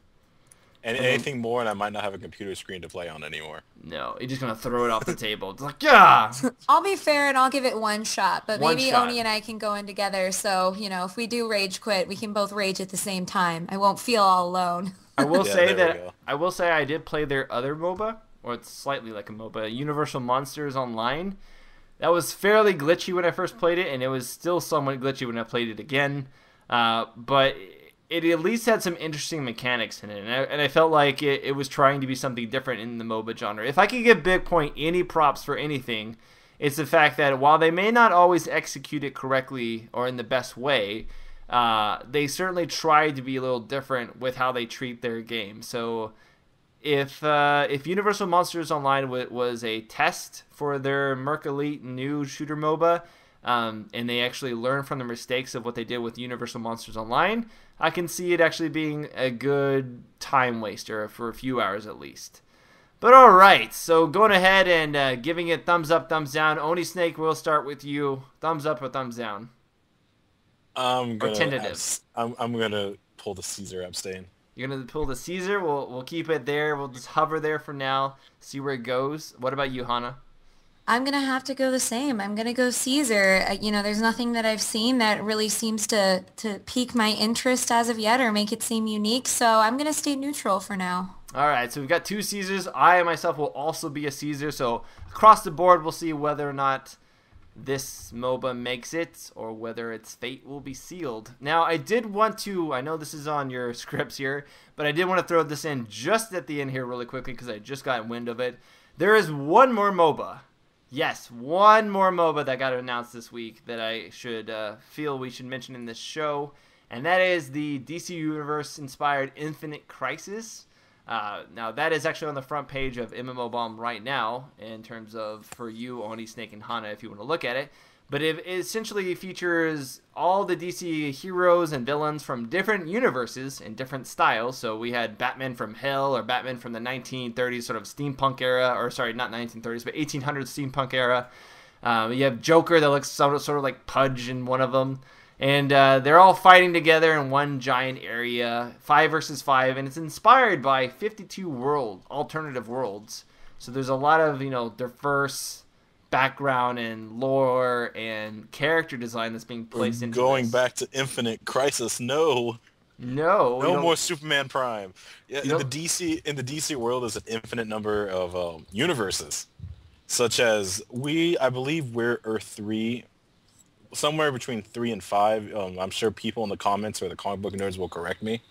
anything more, and I might not have a computer screen to play on anymore. No, you're just going to throw it off the table. It's like, yeah! I'll be fair, and I'll give it 1 shot. But maybe Oni and I can go in together. So, if we do rage quit, we can both rage at the same time. I won't feel all alone. I will say I did play their other MOBA, or it's slightly like a MOBA, Universal Monsters Online. That was fairly glitchy when I first played it, and it was still somewhat glitchy when I played it again. But it at least had some interesting mechanics in it, and I felt like it was trying to be something different in the MOBA genre. If I could give Big Point any props for anything, it's the fact that while they may not always execute it correctly or in the best way, they certainly tried to be a little different with how they treat their game. So if Universal Monsters Online was a test for their Merc Elite new shooter MOBA, and they actually learned from the mistakes of what they did with Universal Monsters Online, I can see it actually being a good time waster for a few hours at least. But alright, so going ahead and giving it thumbs up, thumbs down. Oni Snake, we'll start with you. Thumbs up or thumbs down? I'm gonna pull the Caesar abstain. You're going to pull the Caesar? We'll keep it there. We'll just hover there for now, see where it goes. What about you, Hana? I'm going to have to go the same. I'm going to go Caesar. There's nothing that I've seen that really seems to pique my interest as of yet or make it seem unique. So I'm going to stay neutral for now. All right, so we've got 2 Caesars. I myself will also be a Caesar. So across the board, we'll see whether or not this MOBA makes it or whether its fate will be sealed. Now, I did want to, I know this is on your scripts here, but I did want to throw this in just at the end here really quickly because I just got wind of it. There is one more MOBA. Yes, one more MOBA that got announced this week that I should feel we should mention in this show, and that is the DC Universe-inspired Infinite Crisis. Now, that is actually on the front page of MMOBomb right now in terms of for you, Oni, Snake, and Hana if you want to look at it. But it essentially features all the DC heroes and villains from different universes in different styles. So we had Batman from Hell or Batman from the 1930s sort of steampunk era, or sorry, not 1930s, but 1800s steampunk era. You have Joker that looks sort of like Pudge in one of them. And they're all fighting together in one giant area, 5 versus 5, and it's inspired by 52 alternative worlds. So there's a lot of, diverse background and lore and character design that's being placed into going this. Back to Infinite Crisis. No more Superman Prime. Yeah, in the DC world, there's an infinite number of universes, such as I believe we're Earth 3, somewhere between 3 and 5. I'm sure people in the comments or the comic book nerds will correct me,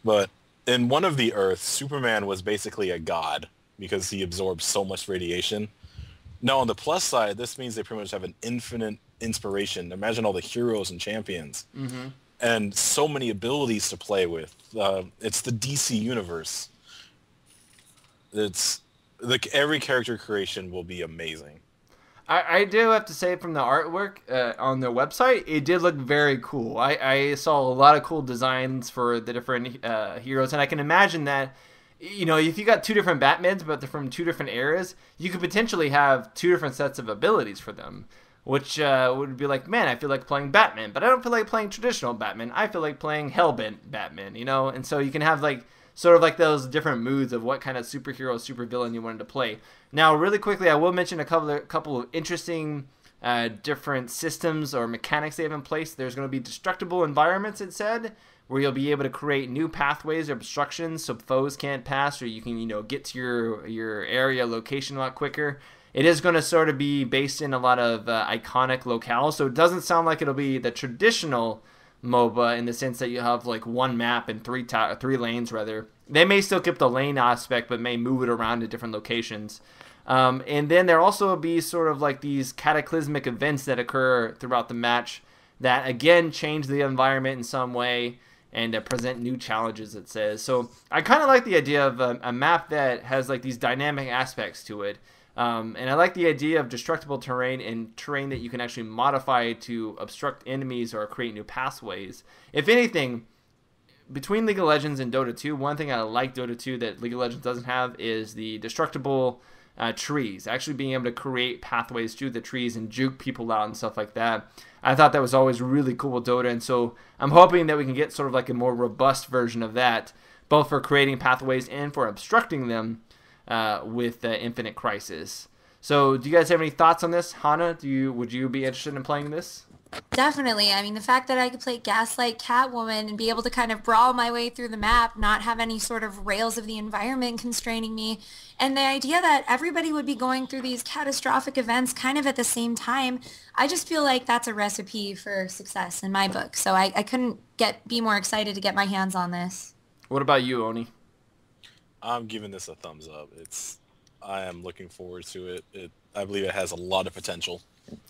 but in one of the Earths, Superman was basically a god because he absorbed so much radiation. Now, on the plus side, this means they pretty much have an infinite inspiration. Imagine all the heroes and champions. Mm-hmm. And so many abilities to play with. It's the DC universe. It's like every character creation will be amazing. I do have to say from the artwork on their website, it did look very cool. I saw a lot of cool designs for the different heroes, and I can imagine that, if you got 2 different Batmans, but they're from 2 different eras, you could potentially have 2 different sets of abilities for them, which would be like, man, I feel like playing Batman, but I don't feel like playing traditional Batman. I feel like playing Hellbent Batman, and so you can have sort of like those different moods of what kind of superhero, supervillain you wanted to play. Now, really quickly, I will mention a couple of interesting different systems or mechanics they have in place. There's going to be destructible environments, it said, where you'll be able to create new pathways or obstructions so foes can't pass, or you can, get to your area location a lot quicker. It is going to sort of be based in a lot of iconic locales, so it doesn't sound like it'll be the traditional MOBA in the sense that you have like one map and 3 lanes rather. They may still keep the lane aspect, but may move it around to different locations. And then there also be sort of like these cataclysmic events that occur throughout the match that again change the environment in some way and present new challenges, it says. So I kind of like the idea of a map that has like these dynamic aspects to it. And I like the idea of destructible terrain and terrain that you can actually modify to obstruct enemies or create new pathways. If anything, between League of Legends and Dota 2, one thing I like Dota 2 that League of Legends doesn't have is the destructible trees. Actually being able to create pathways through the trees and juke people out and stuff like that. I thought that was always really cool with Dota, and so I'm hoping that we can get sort of like a more robust version of that, both for creating pathways and for obstructing them with Infinite Crisis. So do you guys have any thoughts on this? Hana, would you be interested in playing this? Definitely. I mean, the fact that I could play Gaslight Catwoman and be able to kind of brawl my way through the map, not have any sort of rails of the environment constraining me, and the idea that everybody would be going through these catastrophic events kind of at the same time, I just feel like that's a recipe for success in my book. So I couldn't be more excited to get my hands on this. What about you, Oni? I'm giving this a thumbs up. I am looking forward to it. I believe it has a lot of potential.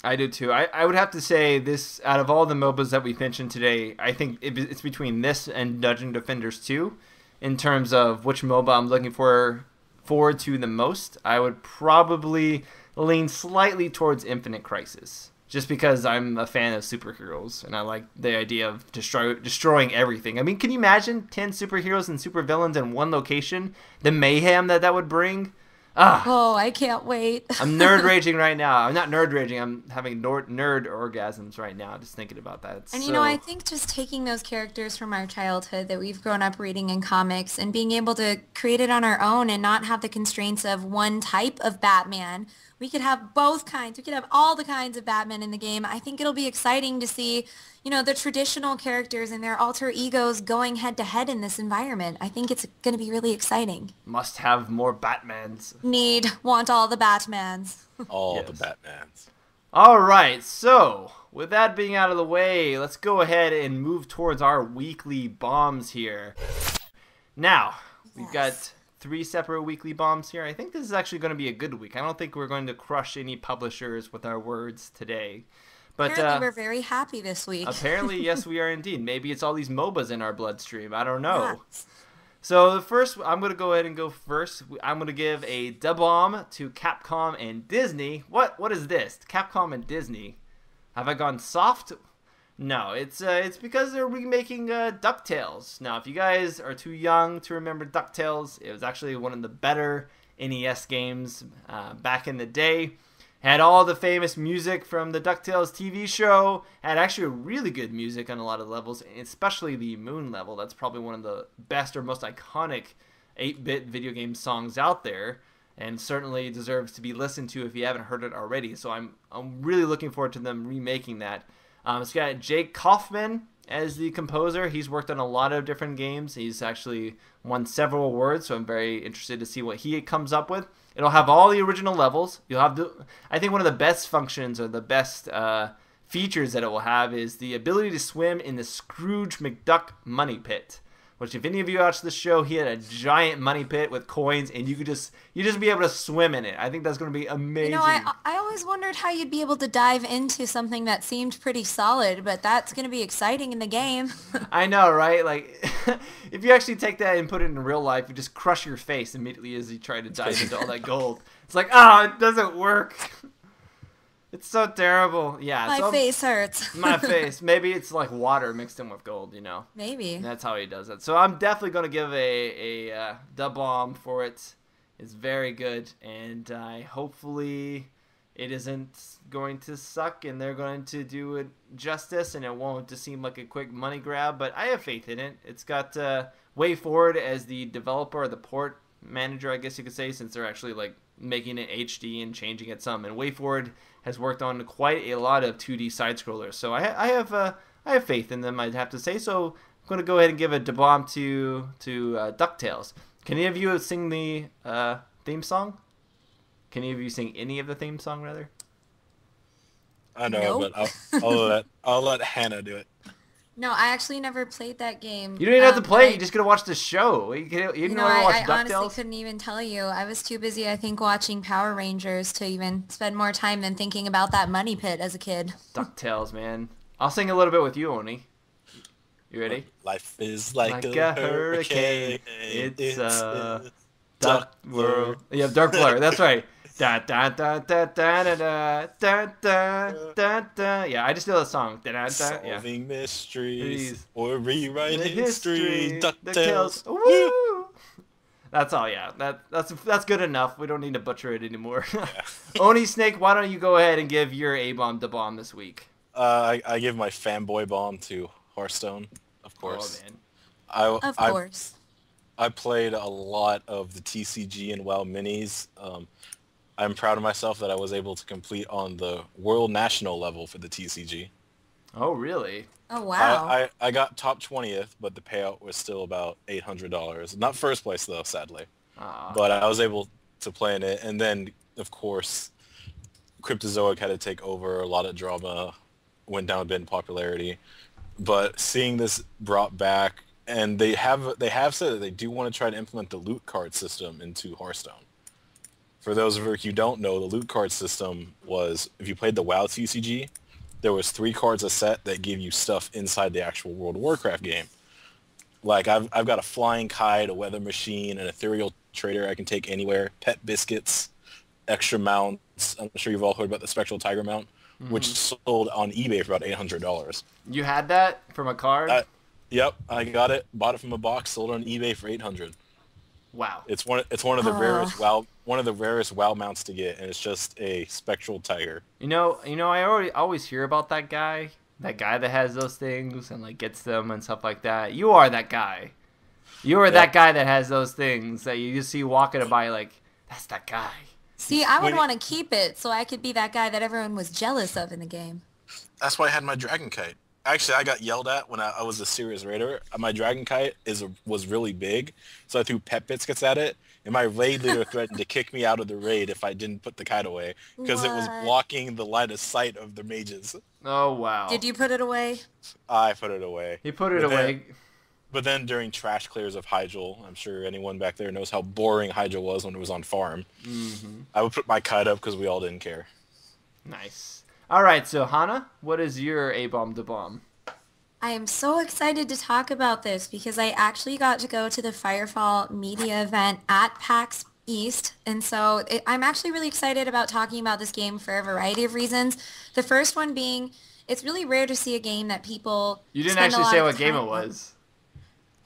I do too. I would have to say this, out of all the MOBAs that we've mentioned today, I think it's between this and Dungeon Defenders 2 in terms of which MOBA I'm looking forward to the most. I would probably lean slightly towards Infinite Crisis, just because I'm a fan of superheroes and I like the idea of destroying everything. I mean, can you imagine 10 superheroes and supervillains in one location? The mayhem that would bring? Ah, Oh, I can't wait. I'm nerd raging right now. I'm not nerd raging. I'm having nerd orgasms right now just thinking about that. It's And so... I think just taking those characters from our childhood that we've grown up reading in comics and being able to create it on our own and not have the constraints of one type of Batman. We could have both kinds. We could have all the kinds of Batman in the game. I think it'll be exciting to see, the traditional characters and their alter egos going head to head in this environment. I think it's going to be really exciting. Must have more Batmans. Want all the Batmans. All Yes. the Batmans. All right, so with that being out of the way, let's go ahead and move towards our weekly bombs here. Now, we've got 3 separate weekly bombs here. I think this is actually going to be a good week. I don't think we're going to crush any publishers with our words today. But Apparently we're very happy this week. apparently, yes, we are indeed. Maybe it's all these MOBAs in our bloodstream. I don't know. Yes. So the first, I'm going to go ahead and go first. I'm going to give a da-bomb to Capcom and Disney. What is this? Capcom and Disney. Have I gone soft? No, it's because they're remaking DuckTales. Now, if you guys are too young to remember DuckTales, it was actually one of the better NES games back in the day. Had all the famous music from the DuckTales TV show. Had actually really good music on a lot of levels, especially the Moon level. That's probably one of the best or most iconic 8-bit video game songs out there, and certainly deserves to be listened to if you haven't heard it already. So I'm really looking forward to them remaking that. It's got Jake Kaufman as the composer. He's worked on a lot of different games. He's actually won several awards, so I'm very interested to see what he comes up with. It'll have all the original levels. You'll have I think one of the best functions or the best features that it will have is the ability to swim in the Scrooge McDuck money pit. Which, if any of you watched the show, he had a giant money pit with coins, and you just be able to swim in it. I think that's going to be amazing. I always wondered how you'd be able to dive into something that seemed pretty solid, but that's going to be exciting in the game. I know, right? Like, if you actually take that and put it in real life, you just crush your face immediately as you try to dive into all that gold. It's like, it doesn't work. It's so terrible. Yeah. My face hurts. My face. Maybe it's like water mixed in with gold, Maybe. That's how he does it. So I'm definitely going to give a da-bomb for it. It's very good, and hopefully it isn't going to suck, and they're going to do it justice, and it won't just seem like a quick money grab, but I have faith in it. It's got WayForward as the developer or the port manager, I guess you could say, since they're actually like making it HD and changing it some. And WayForward has worked on quite a lot of 2D side scrollers, so I have faith in them, I'd have to say. So I'm going to go ahead and give a da-bomb to DuckTales. Can any of you sing the theme song? Can any of you sing any of the theme song, rather? I know, Nope. but I'll let Hannah do it. No, I actually never played that game. You don't even have to play. You just gotta watch the show. You didn't want to watch I honestly DuckTales? couldn't even tell you. I was too busy, I think, watching Power Rangers to even spend more time than thinking about that money pit as a kid. DuckTales, man. I'll sing a little bit with you, Oni. You ready? Life is like a hurricane. It's a duck world. Yeah, Dark Blur. That's right. Da da da da da da da da da da da. Yeah, I just know the song. Da, da, da. Yeah. Solving mysteries Please. or rewriting The history. DuckTales. DuckTales. Woo! That's all. Yeah, that's good enough. We don't need to butcher it anymore. Oni Snake, why don't you go ahead and give your A-bomb to bomb this week? I give my fanboy bomb to Hearthstone, of course. Oh man. Of course. I played a lot of the TCG and WoW minis. I'm proud of myself that I was able to complete on the World National level for the TCG. Oh really? Oh, wow. I got top 20th, but the payout was still about $800. Not first place, though, sadly. But I was able to play in it. And then, of course, Cryptozoic had to take over. A lot of drama went down a bit in popularity. But seeing this brought back, and they have said that they do want to try to implement the loot card system into Hearthstone. For those of you who don't know, the loot card system was, if you played the WoW TCG, there was 3 cards a set that give you stuff inside the actual World of Warcraft game. Like, I've got a flying kite, a weather machine, an ethereal trader I can take anywhere, pet biscuits, extra mounts. I'm sure you've all heard about the Spectral Tiger mount, which sold on eBay for about $800. You had that from a card? Yep, I got it, bought it from a box, sold it on eBay for $800. Wow. It's one of the rarest WoW mounts to get, and it's just a spectral tiger. I always hear about that guy that has those things and like gets them and stuff like that. You are that guy. You are that guy that has those things that you just see walking by like, that's that guy. See, I would want to keep it so I could be that guy that everyone was jealous of in the game. That's why I had my dragon kite. Actually, I got yelled at when I was a serious raider. My dragon kite was really big, so I threw pet biscuits at it, and my raid leader threatened to kick me out of the raid if I didn't put the kite away, because it was blocking the line of sight of the mages. Oh, wow. Did you put it away? I put it away. He put it away. But then during trash clears of Hyjal, I'm sure anyone back there knows how boring Hyjal was when it was on farm. Mm-hmm. I would put my kite up because we all didn't care. Nice. All right, so Hana, what is your A-bomb to bomb? I am so excited to talk about this because I actually got to go to the Firefall media event at PAX East, and so I'm actually really excited about talking about this game for a variety of reasons. The first one being, it's really rare to see a game that people You didn't actually say what game it was.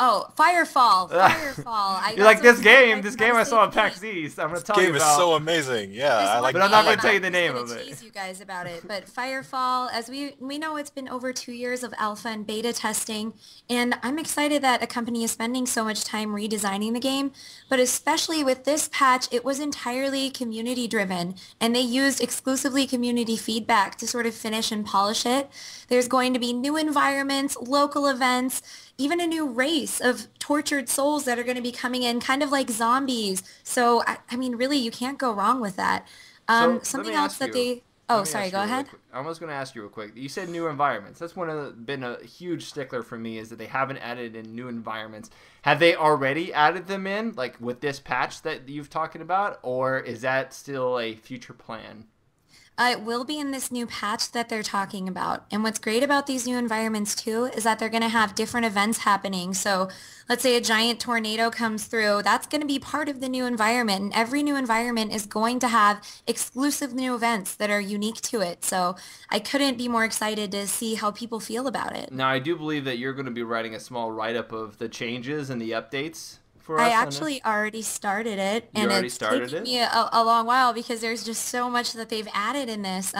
Oh, Firefall. Firefall. You're like, this game I saw at PAX East. I'm going to tell you about. This game is so amazing. Yeah, I like it. But I'm not going to tell you the name of it. Tease you guys about it. But Firefall, as we know, it's been over 2 years of alpha and beta testing, and I'm excited that a company is spending so much time redesigning the game, but especially with this patch, it was entirely community driven, and they used exclusively community feedback to sort of finish and polish it. There's going to be new environments, local events, even a new race of tortured souls that are going to be coming in, kind of like zombies. So, I mean, really, you can't go wrong with that. Something else that they... Oh, sorry, go ahead. I was going to ask you real quick. You said new environments. That's been a huge stickler for me, is that they haven't added in new environments. Have they already added them in, like with this patch that you've talking about, or is that still a future plan? It will be in this new patch that they're talking about. And what's great about these new environments too is that they're going to have different events happening. So let's say a giant tornado comes through, that's going to be part of the new environment. And every new environment is going to have exclusive new events that are unique to it. So I couldn't be more excited to see how people feel about it. Now, I do believe that you're going to be writing a small write-up of the changes and the updates. I actually already started it, and it's taken me a long while because there's just so much that they've added in this.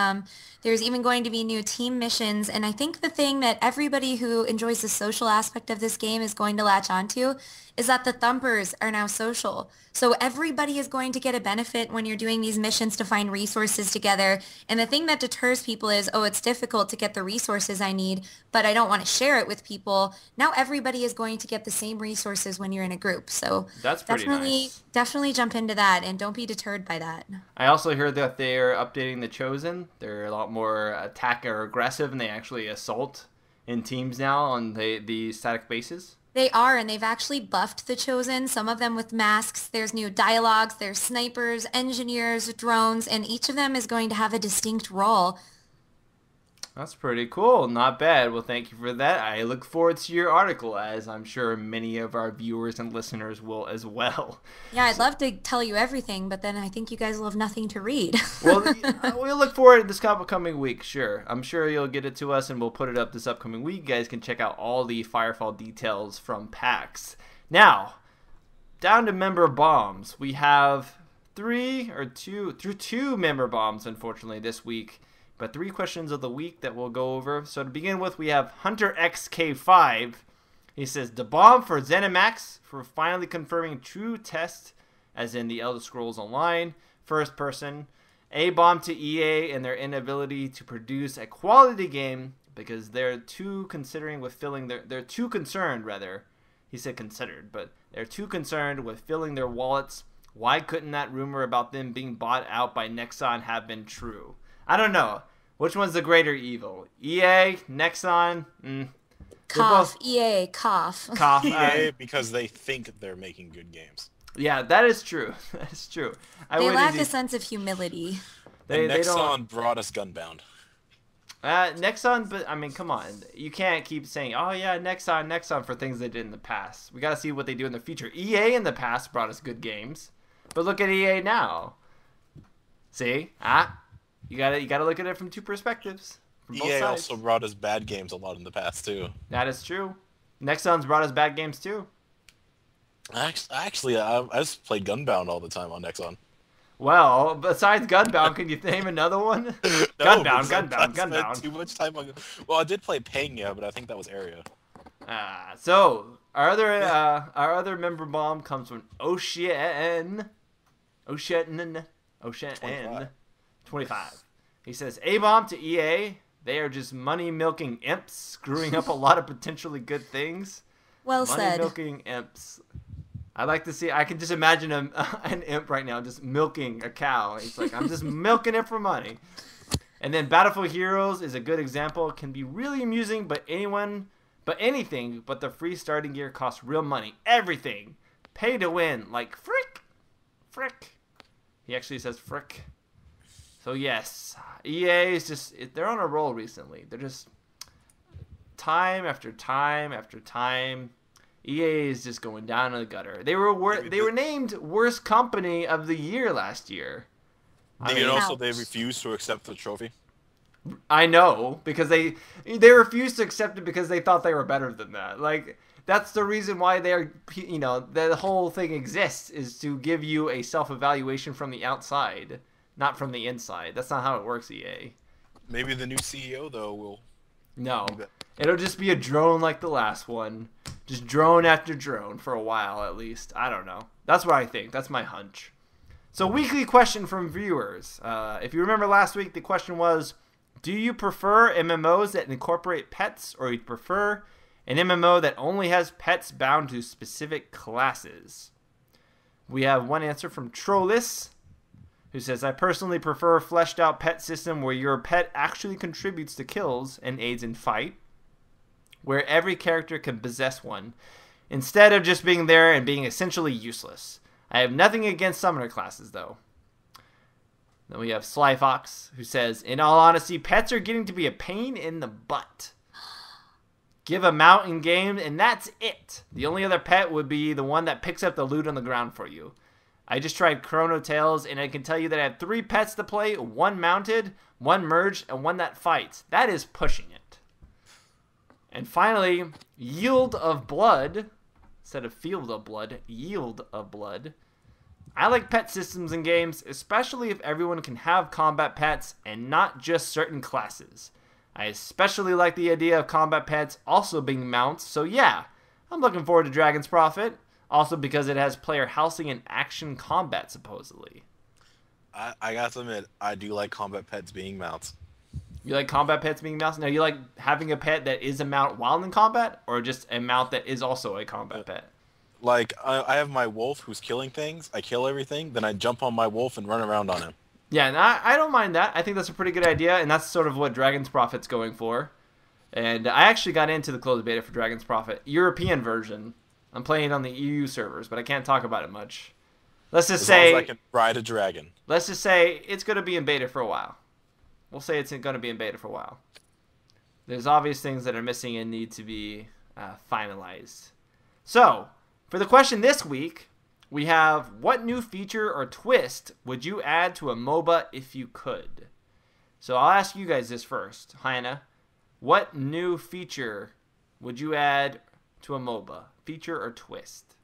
There's even going to be new team missions, and I think the thing that everybody who enjoys the social aspect of this game is going to latch onto is that the thumpers are now social. So everybody is going to get a benefit when you're doing these missions to find resources together. And the thing that deters people is, oh, it's difficult to get the resources I need, but I don't want to share it with people. Now everybody is going to get the same resources when you're in a group. So that's pretty nice. Definitely jump into that and don't be deterred by that. I also heard that they're updating the Chosen. They're a lot more attack or aggressive, and they actually assault in teams now on the static bases. They are, and they've actually buffed the Chosen, some of them with masks. There's new dialogues, there's snipers, engineers, drones, and each of them is going to have a distinct role. That's pretty cool. Not bad. Well, thank you for that. I look forward to your article, as I'm sure many of our viewers and listeners will as well. Yeah, I'd love to tell you everything, but then I think you guys will have nothing to read. Well, we'll look forward to this upcoming week, sure. I'm sure you'll get it to us, and we'll put it up this upcoming week. You guys can check out all the Firefall details from PAX. Now, down to member bombs. We have two member bombs, unfortunately, this week. But 3 questions of the week that we'll go over. So to begin with, we have Hunter XK5. He says, the bomb for ZeniMax for finally confirming true test, as in the Elder Scrolls Online, first person. A bomb to EA and their inability to produce a quality game because they're too concerned with filling their He said considered, but they're too concerned with filling their wallets. Why couldn't that rumor about them being bought out by Nexon have been true? I don't know. Which one's the greater evil? EA? Nexon? Cough. EA. Cough. Cough. EA because they think they're making good games. Yeah, that is true. That is true. They lack a sense of humility. Nexon brought us Gunbound. Nexon, but I mean, come on. You can't keep saying, oh yeah, Nexon for things they did in the past. We got to see what they do in the future. EA in the past brought us good games. But look at EA now. See? You gotta look at it from two perspectives. From both EA sides. also brought us bad games a lot in the past too. That is true. Nexon's brought us bad games too. Actually, I just played Gunbound all the time on Nexon. Well, besides Gunbound, can you name another one? No, Gunbound, because I Gunbound, spent Gunbound. too much time on. Well, I did play Pangea, but I think that was Area. So our other member bomb comes from Ocean 25. He says, A-bomb to EA. They are just money-milking imps, screwing up a lot of potentially good things. Well said. Money-milking imps. I like to see, I can just imagine an imp right now just milking a cow. He's like, I'm just milking it for money. And then Battlefield Heroes is a good example. It can be really amusing, but anything but the free starting gear costs real money. Everything. Pay to win. Like, frick. Frick. He actually says frick. So yes, EA is just, they're on a roll recently. They're just, time after time after time, EA is just going down in the gutter. They were named worst company of the year last year. And also they refused to accept the trophy. I know, because they refused to accept it because they thought they were better than that. Like, that's the reason why they're, the whole thing exists, is to give you a self-evaluation from the outside, not from the inside. That's not how it works, EA. Maybe the new CEO, though, will... No. It'll just be a drone like the last one. Just drone after drone for a while, at least. I don't know. That's what I think. That's my hunch. So, weekly question from viewers. If you remember last week, the question was, do you prefer MMOs that incorporate pets, or you prefer an MMO that only has pets bound to specific classes? We have one answer from Trollis, who says, I personally prefer a fleshed out pet system where your pet actually contributes to kills and aids in fight, where every character can possess one, instead of just being there and being essentially useless. I have nothing against summoner classes, though. Then we have Slyfox, who says, in all honesty, pets are getting to be a pain in the butt. Give a mount in game, and that's it. The only other pet would be the one that picks up the loot on the ground for you. I just tried Chrono Tales, and I can tell you that I have 3 pets to play, 1 mounted, 1 merged, and 1 that fights. That is pushing it. And finally, Yield of Blood, instead of Field of Blood, Yield of Blood. I like pet systems in games, especially if everyone can have combat pets and not just certain classes. I especially like the idea of combat pets also being mounts, so yeah, I'm looking forward to Dragon's Prophet. Also because it has player housing and action combat, supposedly. I got to admit, I do like combat pets being mounts. You like combat pets being mounts? Now, you like having a pet that is a mount while in combat, or just a mount that is also a combat pet? Like, I have my wolf who's killing things. I kill everything, then I jump on my wolf and run around on him. Yeah, and I don't mind that. I think that's a pretty good idea, and that's sort of what Dragon's Prophet's going for. And I actually got into the closed beta for Dragon's Prophet, European version. I'm playing on the EU servers, but I can't talk about it much. Let's just say... As long as I can ride a dragon. Let's just say it's going to be in beta for a while. We'll say it's going to be in beta for a while. There's obvious things that are missing and need to be finalized. So, for the question this week, we have, what new feature or twist would you add to a MOBA if you could? So I'll ask you guys this first. Hannah, what new feature would you add to a MOBA? Feature or twist?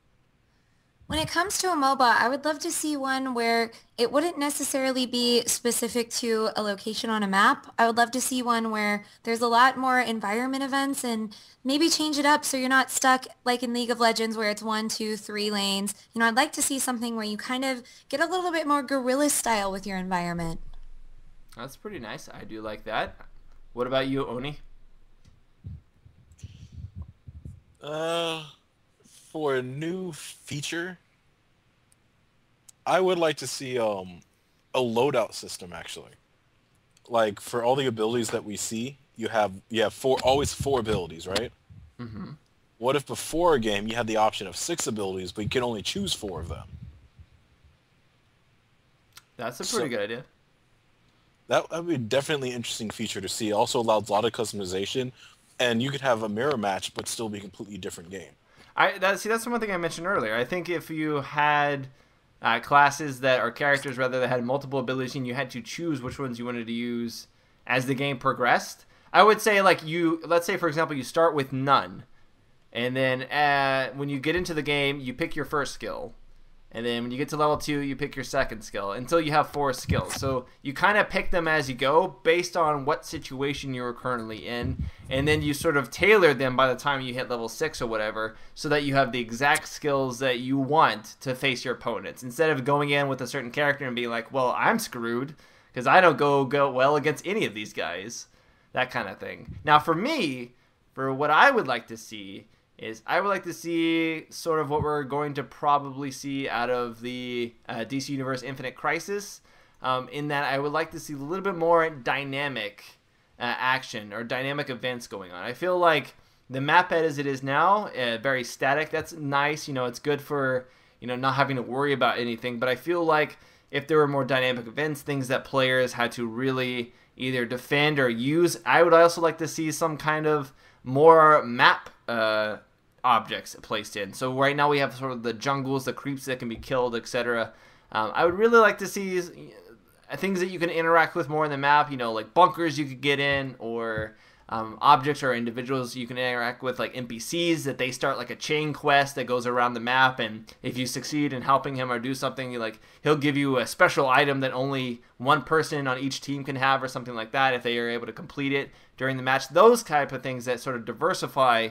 When it comes to a MOBA, I would love to see one where it wouldn't necessarily be specific to a location on a map. I would love to see one where there's a lot more environment events, and maybe change it up so you're not stuck like in League of Legends where it's 1, 2, 3 lanes. I'd like to see something where you kind of get a little bit more guerrilla style with your environment. That's pretty nice. I do like that. What about you, Oni? For a new feature, I would like to see a loadout system, actually. Like, for all the abilities that we see, you have always 4 abilities, right? Mm-hmm. What if before a game you had the option of 6 abilities, but you can only choose 4 of them? That's a pretty good idea. That would be definitely an interesting feature to see. It also allows a lot of customization, and you could have a mirror match, but still be a completely different game. That's one thing I mentioned earlier. I think if you had classes or characters rather that had multiple abilities and you had to choose which ones you wanted to use as the game progressed, I would say let's say for example you start with none, And then when you get into the game, you pick your first skill. And then when you get to level 2, you pick your second skill until you have 4 skills. So you kind of pick them as you go based on what situation you're currently in. And then you sort of tailor them by the time you hit level 6 or whatever so that you have the exact skills that you want to face your opponents. Instead of going in with a certain character and being like, well, I'm screwed because I don't go well against any of these guys. That kind of thing. Now for me, for what I would like to see is I would like to see sort of what we're going to probably see out of the DC Universe Infinite Crisis, in that I would like to see a little bit more dynamic action or dynamic events going on. I feel like the map as it is now, very static. That's nice. It's good for, not having to worry about anything. But I feel like if there were more dynamic events, things that players had to really either defend or use, I would also like to see some kind of more map objects placed in. So right now we have sort of the jungles, the creeps that can be killed, etc. I would really like to see things that you can interact with more in the map, like bunkers you could get in, or objects or individuals you can interact with, like NPCs, that they start like a chain quest that goes around the map, and if you succeed in helping him or do something, like he'll give you a special item that only one person on each team can have or something like that if they are able to complete it during the match. Those type of things that sort of diversify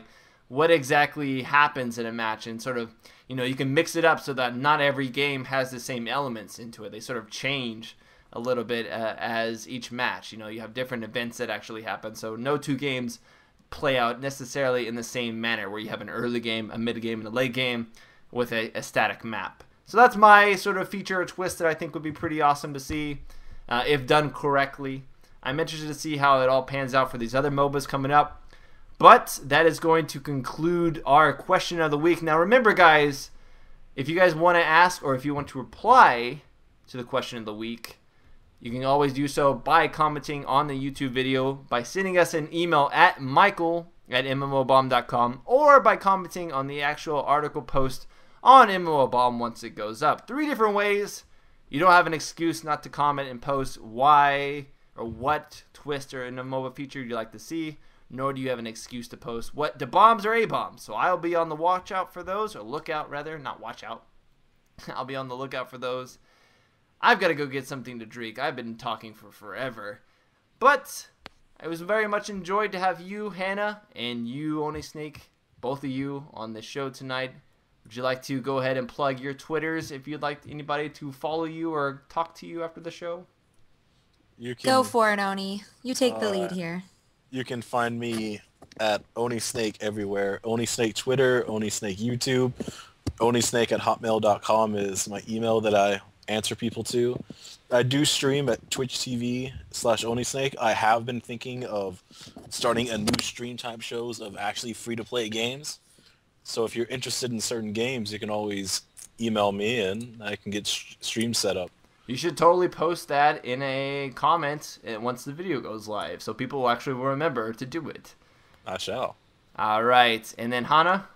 what exactly happens in a match, and sort of, you can mix it up so that not every game has the same elements into it. They sort of change a little bit as each match. You have different events that actually happen, so no 2 games play out necessarily in the same manner, where you have an early game, a mid game, and a late game with a static map. So that's my sort of feature or twist that I think would be pretty awesome to see if done correctly. I'm interested to see how it all pans out for these other MOBAs coming up. But that is going to conclude our question of the week. Now remember, guys, if you guys want to ask or if you want to reply to the question of the week, you can always do so by commenting on the YouTube video, by sending us an email at michael@mmobomb.com, or by commenting on the actual article post on MMOBomb once it goes up. 3 different ways. You don't have an excuse not to comment and post why or what twist or in a MOBA feature you'd like to see, nor do you have an excuse to post what the bombs or A-bombs. So I'll be on the watch out for those, or lookout rather, not watch out. I'll be on the lookout for those. I've got to go get something to drink. I've been talking for forever. But it was very much enjoyed to have you, Hannah, and you, Only Snake, both of you on the show tonight. Would you like to go ahead and plug your Twitters if you'd like anybody to follow you or talk to you after the show? Go for it, Oni. You take the lead here. You can find me at Oni Snake everywhere. Oni Snake Twitter, Oni Snake YouTube. OniSnake@hotmail.com is my email that I answer people to. I do stream at Twitch TV/OniSnake. I have been thinking of starting a new stream type shows of actually free-to-play games. So if you're interested in certain games, you can always email me and I can get streams set up. You should totally post that in a comment once the video goes live, so people will actually remember to do it. I shall. All right. And then Hannah?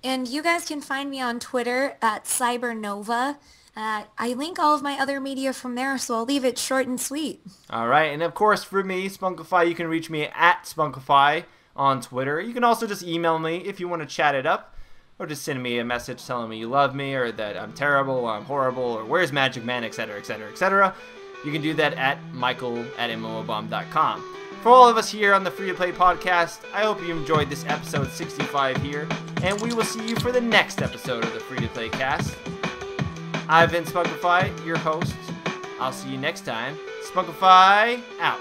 And you guys can find me on Twitter at Cybernova. I link all of my other media from there, so I'll leave it short and sweet. All right. And of course, for me, Spunkify, you can reach me at Spunkify on Twitter. You can also just email me if you want to chat it up, or just send me a message telling me you love me, or that I'm terrible, or I'm horrible, or where's Magic Man, etc., etc., etc. You can do that at michael@mmobomb.com. For all of us here on the Free to Play podcast, I hope you enjoyed this episode 65 here, and we will see you for the next episode of the Free to Play cast. I've been Spunkify, your host. I'll see you next time. Spunkify out.